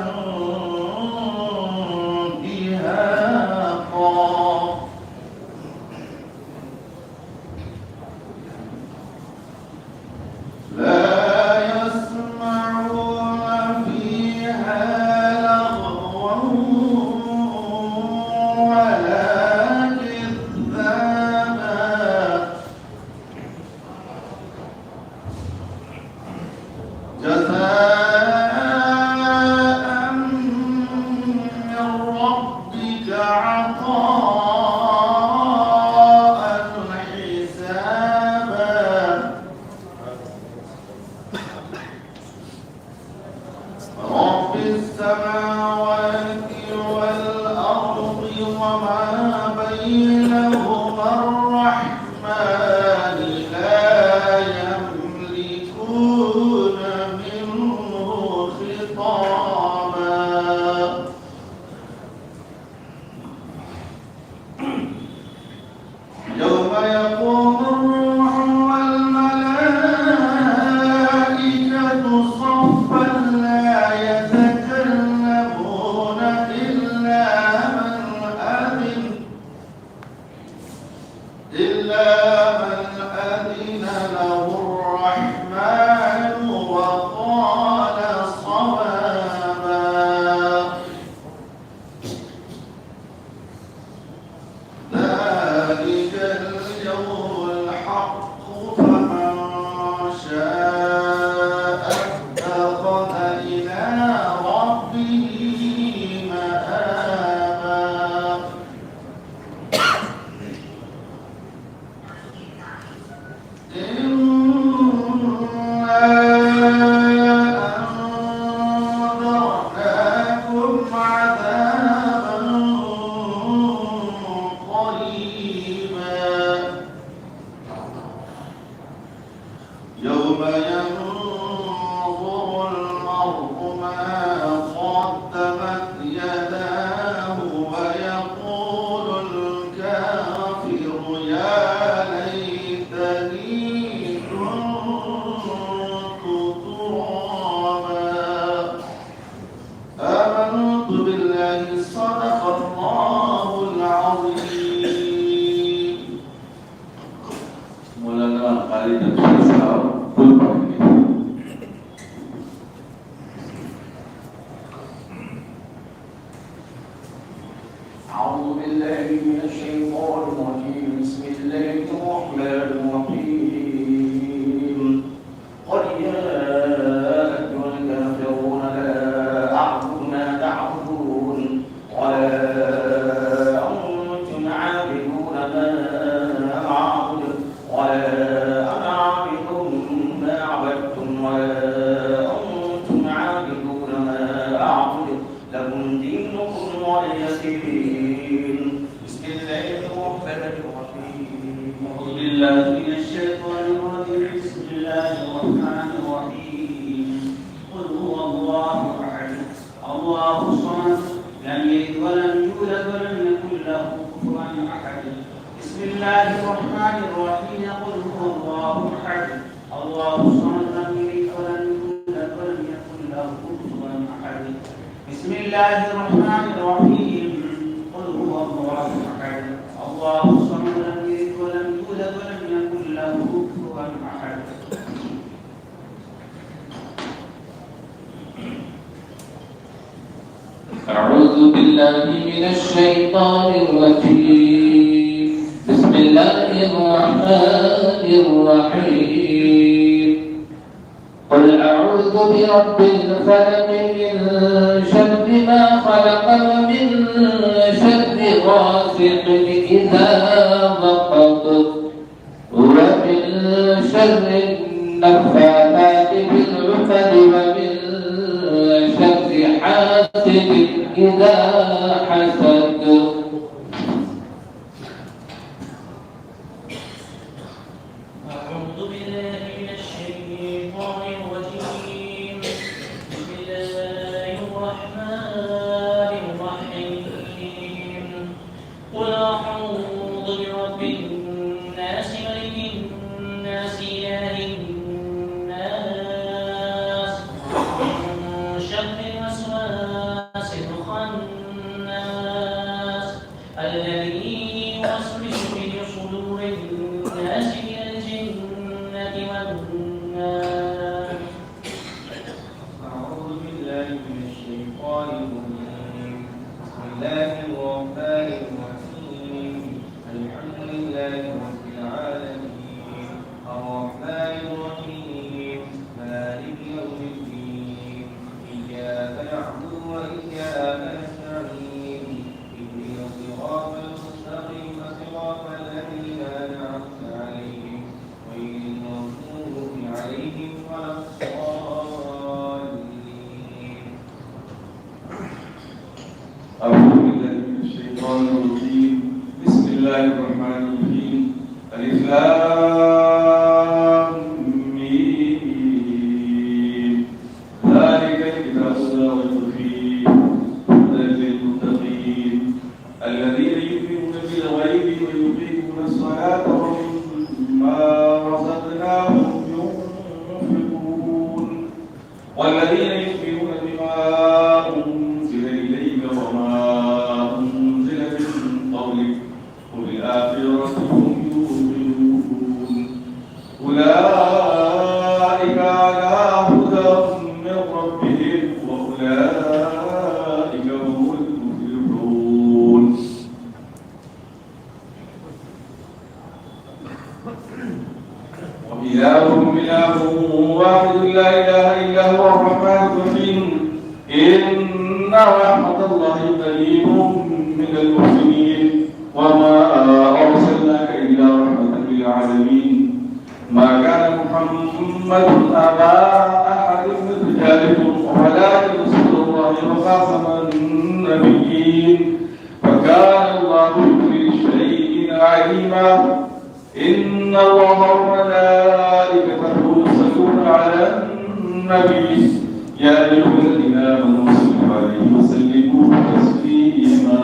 [SPEAKER 9] دهاقا. لا يسمعون فيها لغوا ولا كذابا. جزاء من ربك عطاء حسابا. رب السماوات والأرض وما بينهما الرحمن لا يملكون منه خطابا. يوم يقوم الروح والملائكة صفا لا يتكلمون إلا من أذن له الرحمن وقال صوابا. ذلك اليوم الحق فمن شاء اتخذ إلى ربه مآبا. أنذرناكم عذابا قريبا. يوم ينظر المرء ما قدمت يداه ويقول الكافر يا ليتني كنت ترابا. آمنت بالله صدق الله العظيم.
[SPEAKER 7] مولانا قاری تفسیر صاحب خود پڑھیں گے.
[SPEAKER 9] أعوذ بالله من الشيطان الرجيم. بسم الله الرحمن الرحيم. قل يا أيها الكافرون لا أعبد ما تعبدون ولا لكم دينكم ولي دين. بسم الله الرحمن الرحيم. أعوذ بالله من الشيطان الرجيم. بسم الله الرحمن الرحيم. قل هو الله أحد الله الصمد لم يلد ولم يولد ولم يكن له كفوا أحد. بسم الله الرحمن الرحيم. قل هو الله أحد الله الصمد لم يلد ولم يولد ولم يكن له كفوا أحد. بسم الله الرحمن الرحيم. قل هو الله أحد الله الصمد لم يلد ولم يولد ولم يكن له كفوا أحد.
[SPEAKER 10] أعوذ بالله من الشيطان الرجيم. بسم الله الرحمن الرحيم. قل أعوذ برب الفلق من شر ما خلق ومن شر غاسق إذا وقب ومن شر النفاثات في العقد ومن شر حاسد إذا حسد.
[SPEAKER 6] أعوذ بالله من الشيطان الرجيم. بسم الله الرحمن الرحيم. قل أعوذ برب الناس ملك الناس إله الناس من شر الوسواس الخناس الذي يوسوس في صدور الناس من الجنة والناس.
[SPEAKER 8] أعوذ بالله من الشيطان الرجيم. بسم الله الرحمن الرحيم. الحمد لله رب العالمين الرحمن الرحيم مالك يوم الدين إياك نعبد وإياك نستعين اهدنا الصراط المستقيم صراط الذين أنعمت عليهم غير المغضوب عليهم ولا الضالين.
[SPEAKER 7] أعوذ بالله من الشيطان الرجيم. بسم الله الرحمن الرحيم. ألف لام ميم. ذلك الكتاب لا ريب فيه هدى للمتقين الذين يؤمنون بالغيب ويقيمون الصلاة ومما رزقناهم ينفقون والذين يؤمنون بما أنزل إليك وما أنزل من قبلك وبالآخرة هم يوقنون أولئك على هدى من ربهم وأولئك هم المفلحون. وإلهكم إله واحد لا إله إلا هو الرحمن الرحيم. إن رحمة الله قريب من المحسنين وما أرسلناك إلا رحمة للعالمين. ما كان محمد أبا أحد من رجالكم ولكن رسول الله وخاتم النبيين وكان الله بكل شيء عليما. إن الله وملائكته يصلون على النبي يا أيها الذين آمنوا صلوا عليه وسلموا تسليما.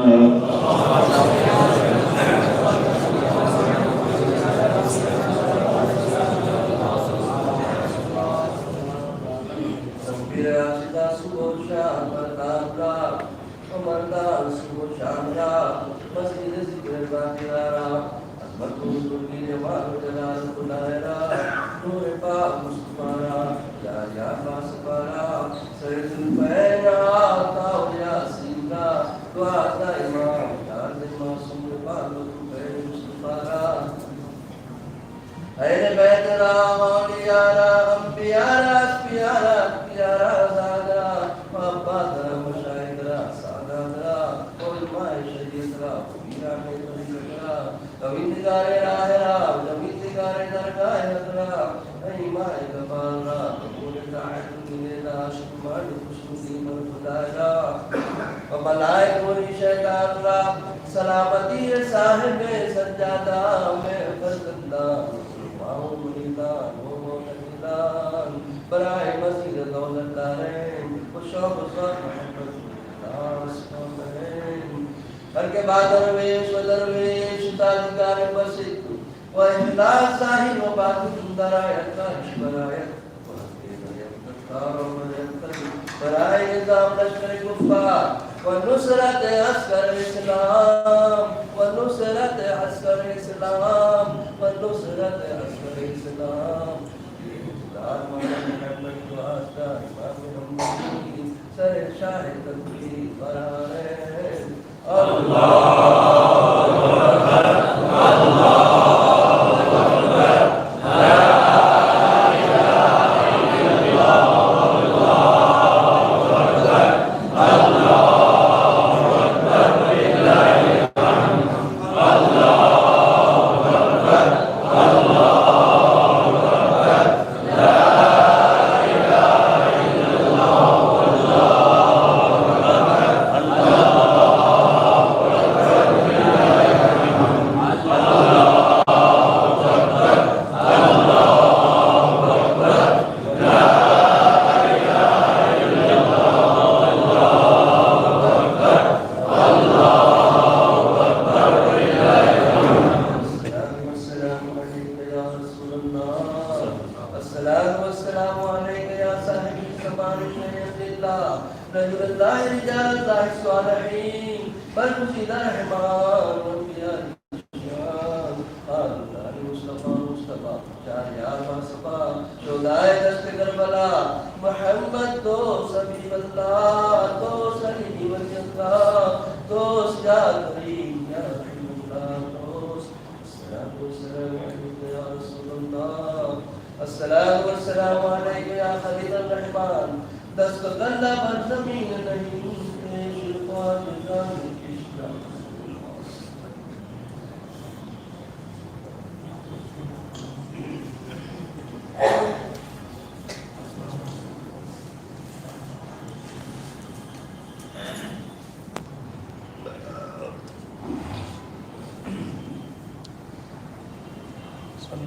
[SPEAKER 2] ملائک وری شیطان را سلامتی صاحب سجادہ میں فرزندہ ماؤں مریدان وہ نجدان برائے مزید دولت دارین و شوق صاحب محمد ناس کامرین ہر کے بعد درویش و درویش تاجگار بسید و احلاس صاحب و باطن درائت کاش برائت برائے نظام لشکر کفار و نصرت عسکر اسلام و نصرت عسکر اسلام و نصرت عسکر اسلام محمد کو آستا امام محمد سر شاہ تنقید برائے اللہ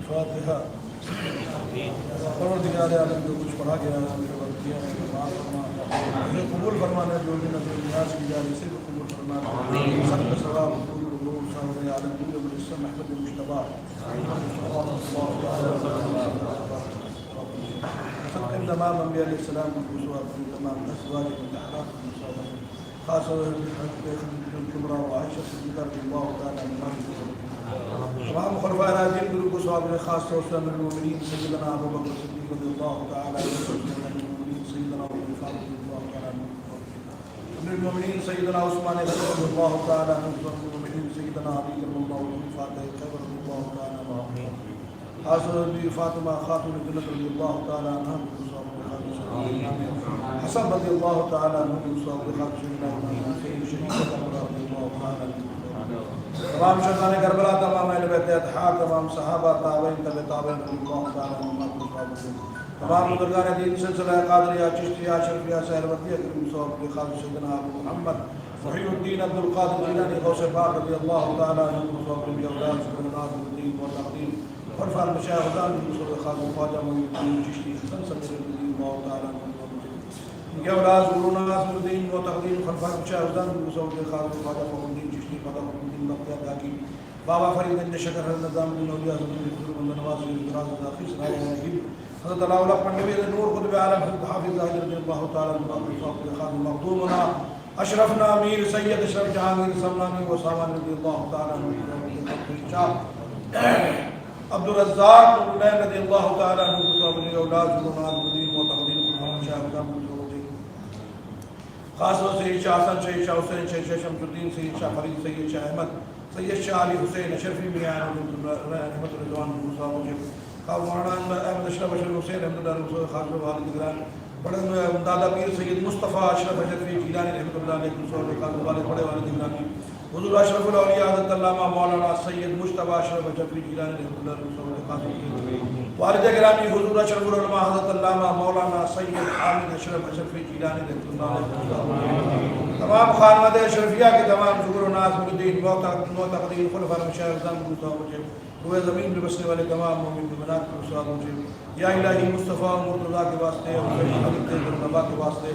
[SPEAKER 3] الفاتحہ پروردگار عالم جو کچھ پڑھا گیا قبول فرمانا جو بھی نظر نیاز کی جائے اسے بھی قبول فرمانا سب کا ثواب حضور حضور صاحب عالم جو بالاسم احمد مجتبی سب تمام انبیاء علیہ السلام کی تمام ازواج متحرات خاص الكبرى وعائشہ صدیقہ رضی اللہ تعالی عنہا تمام خلفاء راشدین گرو کو ثواب خاص طور سے امیر المؤمنین سیدنا ابو بکر صدیق رضی اللہ تعالی عنہ سیدنا ابو بکر رضی اللہ تعالی عنہ امیر المؤمنین سیدنا عثمان رضی اللہ تعالی عنہ امیر المؤمنین سیدنا علی رضی اللہ عنہ فاطمہ قبر رضی اللہ تعالی عنہ حضرت فاطمہ خاتون جنت رضی اللہ تعالی عنہ حسن رضی اللہ تعالی عنہ ثواب خاص شہید رضی اللہ تعالی عنہ تمام شہداء کربلا تمام اہل بیت اطہار تمام صحابہ تابعین تبع تابعین رضی اللہ تعالی عنہم تمام بزرگان دین سلسلہ قادریہ چشتیہ شرفیہ سہروردیہ کریم صاحب کے خالد سیدنا ابو محمد محی الدین عبد القادر جیلانی غوث پاک رضی اللہ تعالی عنہ صاحب کے اولاد سبحان ناظم و تقدیم خلفاء المشایخ رضوان خالد خواجہ محی الدین چشتی حسن صدر رضی اللہ تعالی عنہ کے اولاد سبحان ناظم الدین و تقدیم خلفاء المشایخ رضوان خالد خواجہ محی الدین چشتی فتح بابا فرید بن شکر حضرت نظام الدین اولیاء حضرت نواز دراز داخل صلاحی حضرت علاء پنڈوی نور قطب عالم حضرت حافظ ظاہر رضی اللہ تعالی عنہ خادم مخدومنا اشرفنا امیر سید اشرف جہانگیر سمنانی و سامان رضی اللہ تعالی عنہ عبد الرزاق نور رضی اللہ تعالی عنہ اولاد سبحان الدین و تقدیم شاہ خاص طور سے شاہ حسن شہید شاہ حسین شاہ شمس الدین سید شاہ فرید سید شاہ احمد سید شاہ علی حسین اشرفی میاں رحمت رضوان موسیٰ مولانا احمد اشرف اشرف حسین احمد اللہ رسول خاص والد گران بڑے دادا پیر سید مصطفیٰ اشرف اشرفی جیلانی رحمت اللہ علیہ رسول خاص والد بڑے والد گرانی حضور اشرف الاولیاء حضرت علامہ مولانا سید مصطفیٰ اشرف اشرفی جیلانی رحمت اللہ رسول خاص والد گرامی حضور اشرف العلماء حضرت علامہ مولانا سید حامد اشرف اشرفی جیلانی رحمت اللہ علیہ تمام خانواد اشرفیہ کے تمام شکر و ناز مردین معتقدین خلفاء مشاہدان ہوئے زمین میں بسنے والے تمام مومن مومنات کو سوال مجھے یا الہی مصطفیٰ و مرتضیٰ کے واسطے اور حضرت برنبا کے واسطے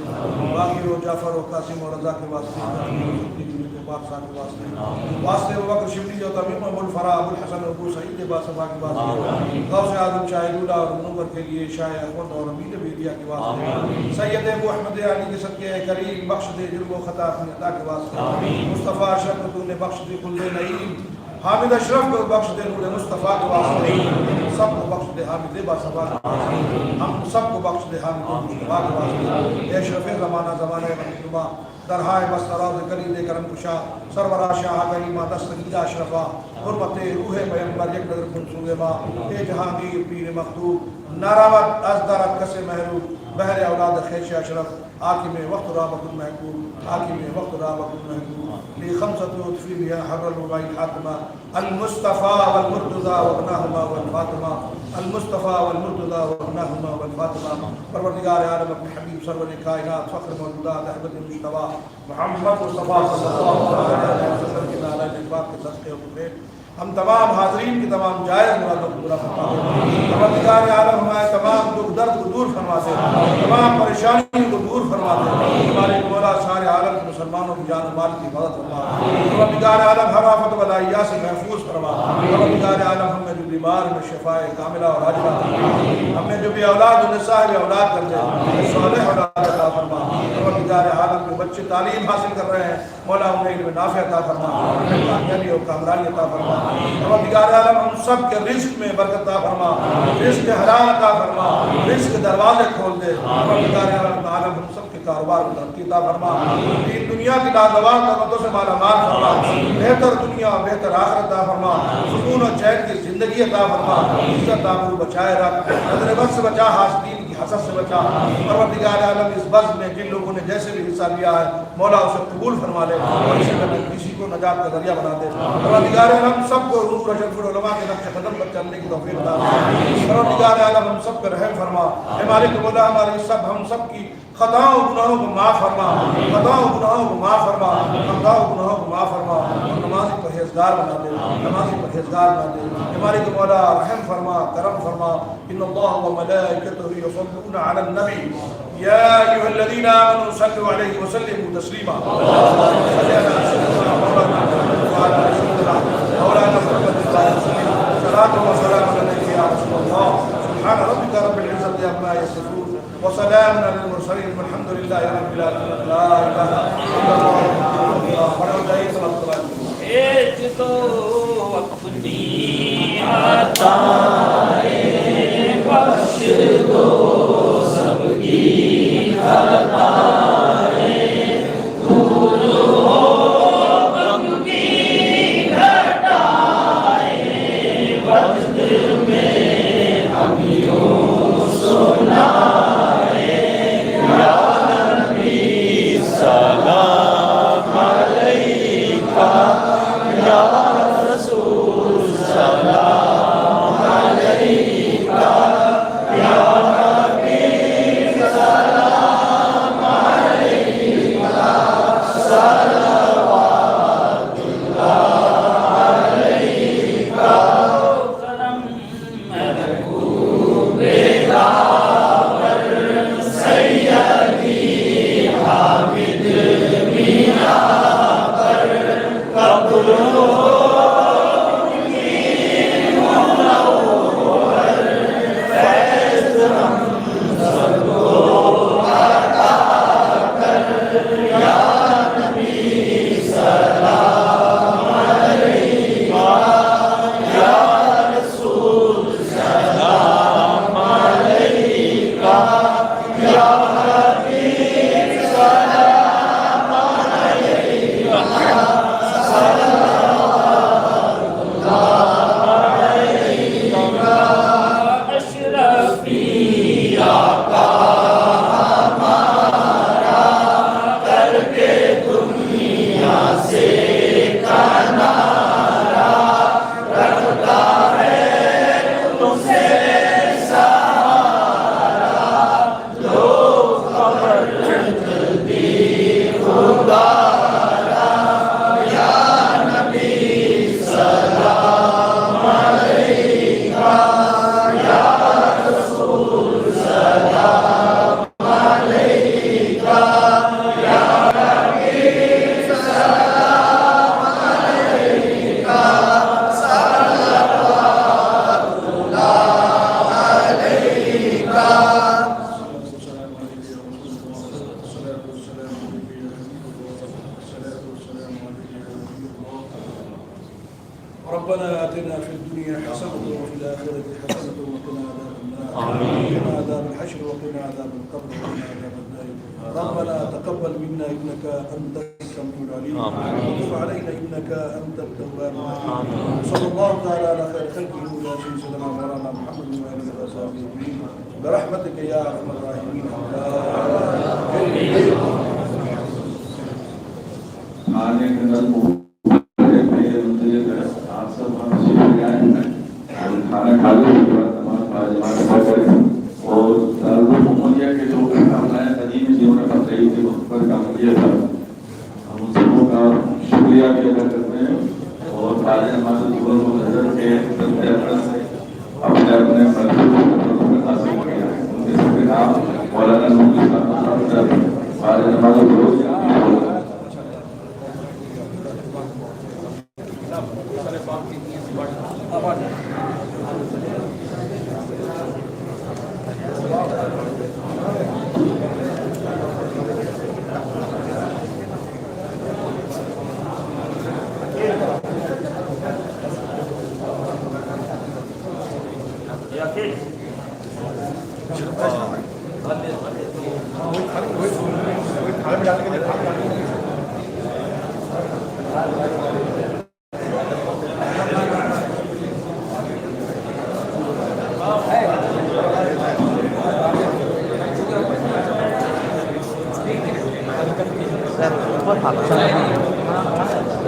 [SPEAKER 3] باقر و جعفر و قاسم و رضا کے واسطے واسطے ابو بکر شبلی و تمیم ابو الفرا ابو الحسن ابو سعید باصفا کے واسطے غوث اعظم شاہ دولہ اور منور کے لیے شاہ احمد اور امین بیدیہ کے واسطے سید ابو احمد علی کے صدقے کریم بخش دے جرم و خطا اپنی عطا کے واسطے مصطفیٰ اشرف کو تو نے بخش دے خلد نعیم حامد اشرف کو بخش دے نور مصطفیٰ کے واسطے سب کو بخش دے حامد باصفا کے واسطے ہم سب کو بخش دے حامد مصطفیٰ کے واسطے اے اشرف زمانہ زمانہ رحمتما درہائے بستراز کریم دے کرم کشا سرورا شاہ کریمہ دستگیدہ اشرفا حرمت روح پیغمبر یک نظر منصور ما اے جہانگیر پیر مخدوم ناراوت از درد کس محروب بہر اولاد خیش اشرف حاکم وقت رابط المحکوم حاکم وقت رابط المحکوم لی خمسة اطفی بیا حر الوبائی حاتمہ المصطفیٰ والمرتضی وابناہما والفاطمہ المصطفیٰ والمرتضی وابناہما والفاطمہ پروردگار عالم اپنے حبیب سرور کائنات فخر موجودات احمد مجتبی محمد مصطفیٰ صلی اللہ علیہ وسلم کے نعرہ اقبال کے صدقے و خفیت ہم تمام حاضرین کی تمام جائز مرادوں کو پورا فرما دے پروردگار عالم ہمارے تمام دکھ درد کو دور فرما دے تمام پریشانیوں کو دور فرما دے ہمارے مولا سارے عالم کے مسلمانوں کی جان و مال کی حفاظت فرما پروردگار عالم ہر آفت و بلائیہ سے محفوظ فرما پروردگار عالم ہمیں جو بیمار میں شفاء کاملہ اور عاجلہ ہمیں جو بھی اولاد انہیں صاحب اولاد کر دے صالح اولاد عطا فرما پروردگار عالم کے بچے تعلیم حاصل کر رہے ہیں مولا انہیں علم نافع عطا فرما کامیابی اور کامرانی عطا فرما پروردگار عالم ہم سب کے رزق میں برکت عطا فرما رزق حلال عطا فرما رزق دروازے کھول دے پروردگار عالم ہم سب کے کاروبار میں ترقی عطا فرما دین دنیا کی لازوال نعمتوں سے مالا مال فرما بہتر دنیا بہتر آخرت عطا فرما سکون و چین کی زندگی عطا فرما عزت آبرو بچائے رکھ نظر بد سے بچا حاسدین کی حسد سے بچا پروردگار عالم اس بزم میں جن لوگوں نے جیسے بھی حصہ لیا ہے مولا اسے قبول فرما لے اور اسے کسی کو نجات کا ذریعہ بنا دے پروردگار عالم سب کو حضور اشرف العلماء کے نقش قدم پر چلنے کی توفیق عطا پروردگار عالم ہم سب پر رحم فرما اے مالک مولا ہماری سب ہم سب کی خطاؤں و گناہوں کو معاف فرما خطاؤں و گناہوں کو معاف فرما خطاؤں و گناہوں کو معاف فرما اور نمازی پرہیزگار بنا دے نمازی پرہیزگار بنا دے ہمارے کو مولا رحم فرما کرم فرما ان اللہ و ملائکتہ یصلون علی النبی یا ایھا الذین آمنوا صلوا علیہ وسلموا تسلیما مولانا محمد صلاۃ و سلام علیک یا رسول اللہ سبحان ربک رب العزة عما یصفون وسلام على المرسلين والحمد لله رب العالمين لا اله الا الله
[SPEAKER 9] ایک تو اپنی عطا بخش دو سب کی عطا دور ہو غم کی گھٹائیں وقت میں ہم یوں سنا سلام علیکہ یا رسول سلام علیکہ
[SPEAKER 11] ربنا آتنا في الدنيا حسنة وفي الآخرة حسنة وقنا عذاب النار وقنا عذاب الحشر وقنا عذاب القبر وقنا عذاب النار ربنا تقبل منا إنك أنت السميع العليم وتب علينا إنك أنت التواب الرحيم صلى الله تعالى على خير خلقه ولا سيدنا مولانا محمد وآله وصحبه أجمعين برحمتك يا أرحم الراحمين
[SPEAKER 7] آنے کے اندر آپ سب کھانا کھا لیں اور دارالعلومیہ کے جو ہمارے قدیم جنہوں نے تقریب کے وقت پر کام کیا تھا ہم ان سبوں کا شکریہ بھی ادا کرتے ہیں اور بعد ہمارے دور کو نظر کے اپنے مرحوم حاصل کیا ان کے سب کے نام مولانا نور صاحب بعد ہمارے دور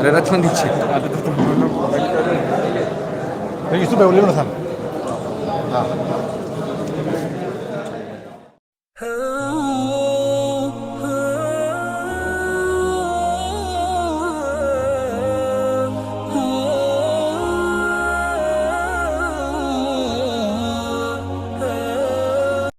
[SPEAKER 12] রেরাকশন দিচ্ছে ইউসুফ ভাই বললেন না স্যার হ্যাঁ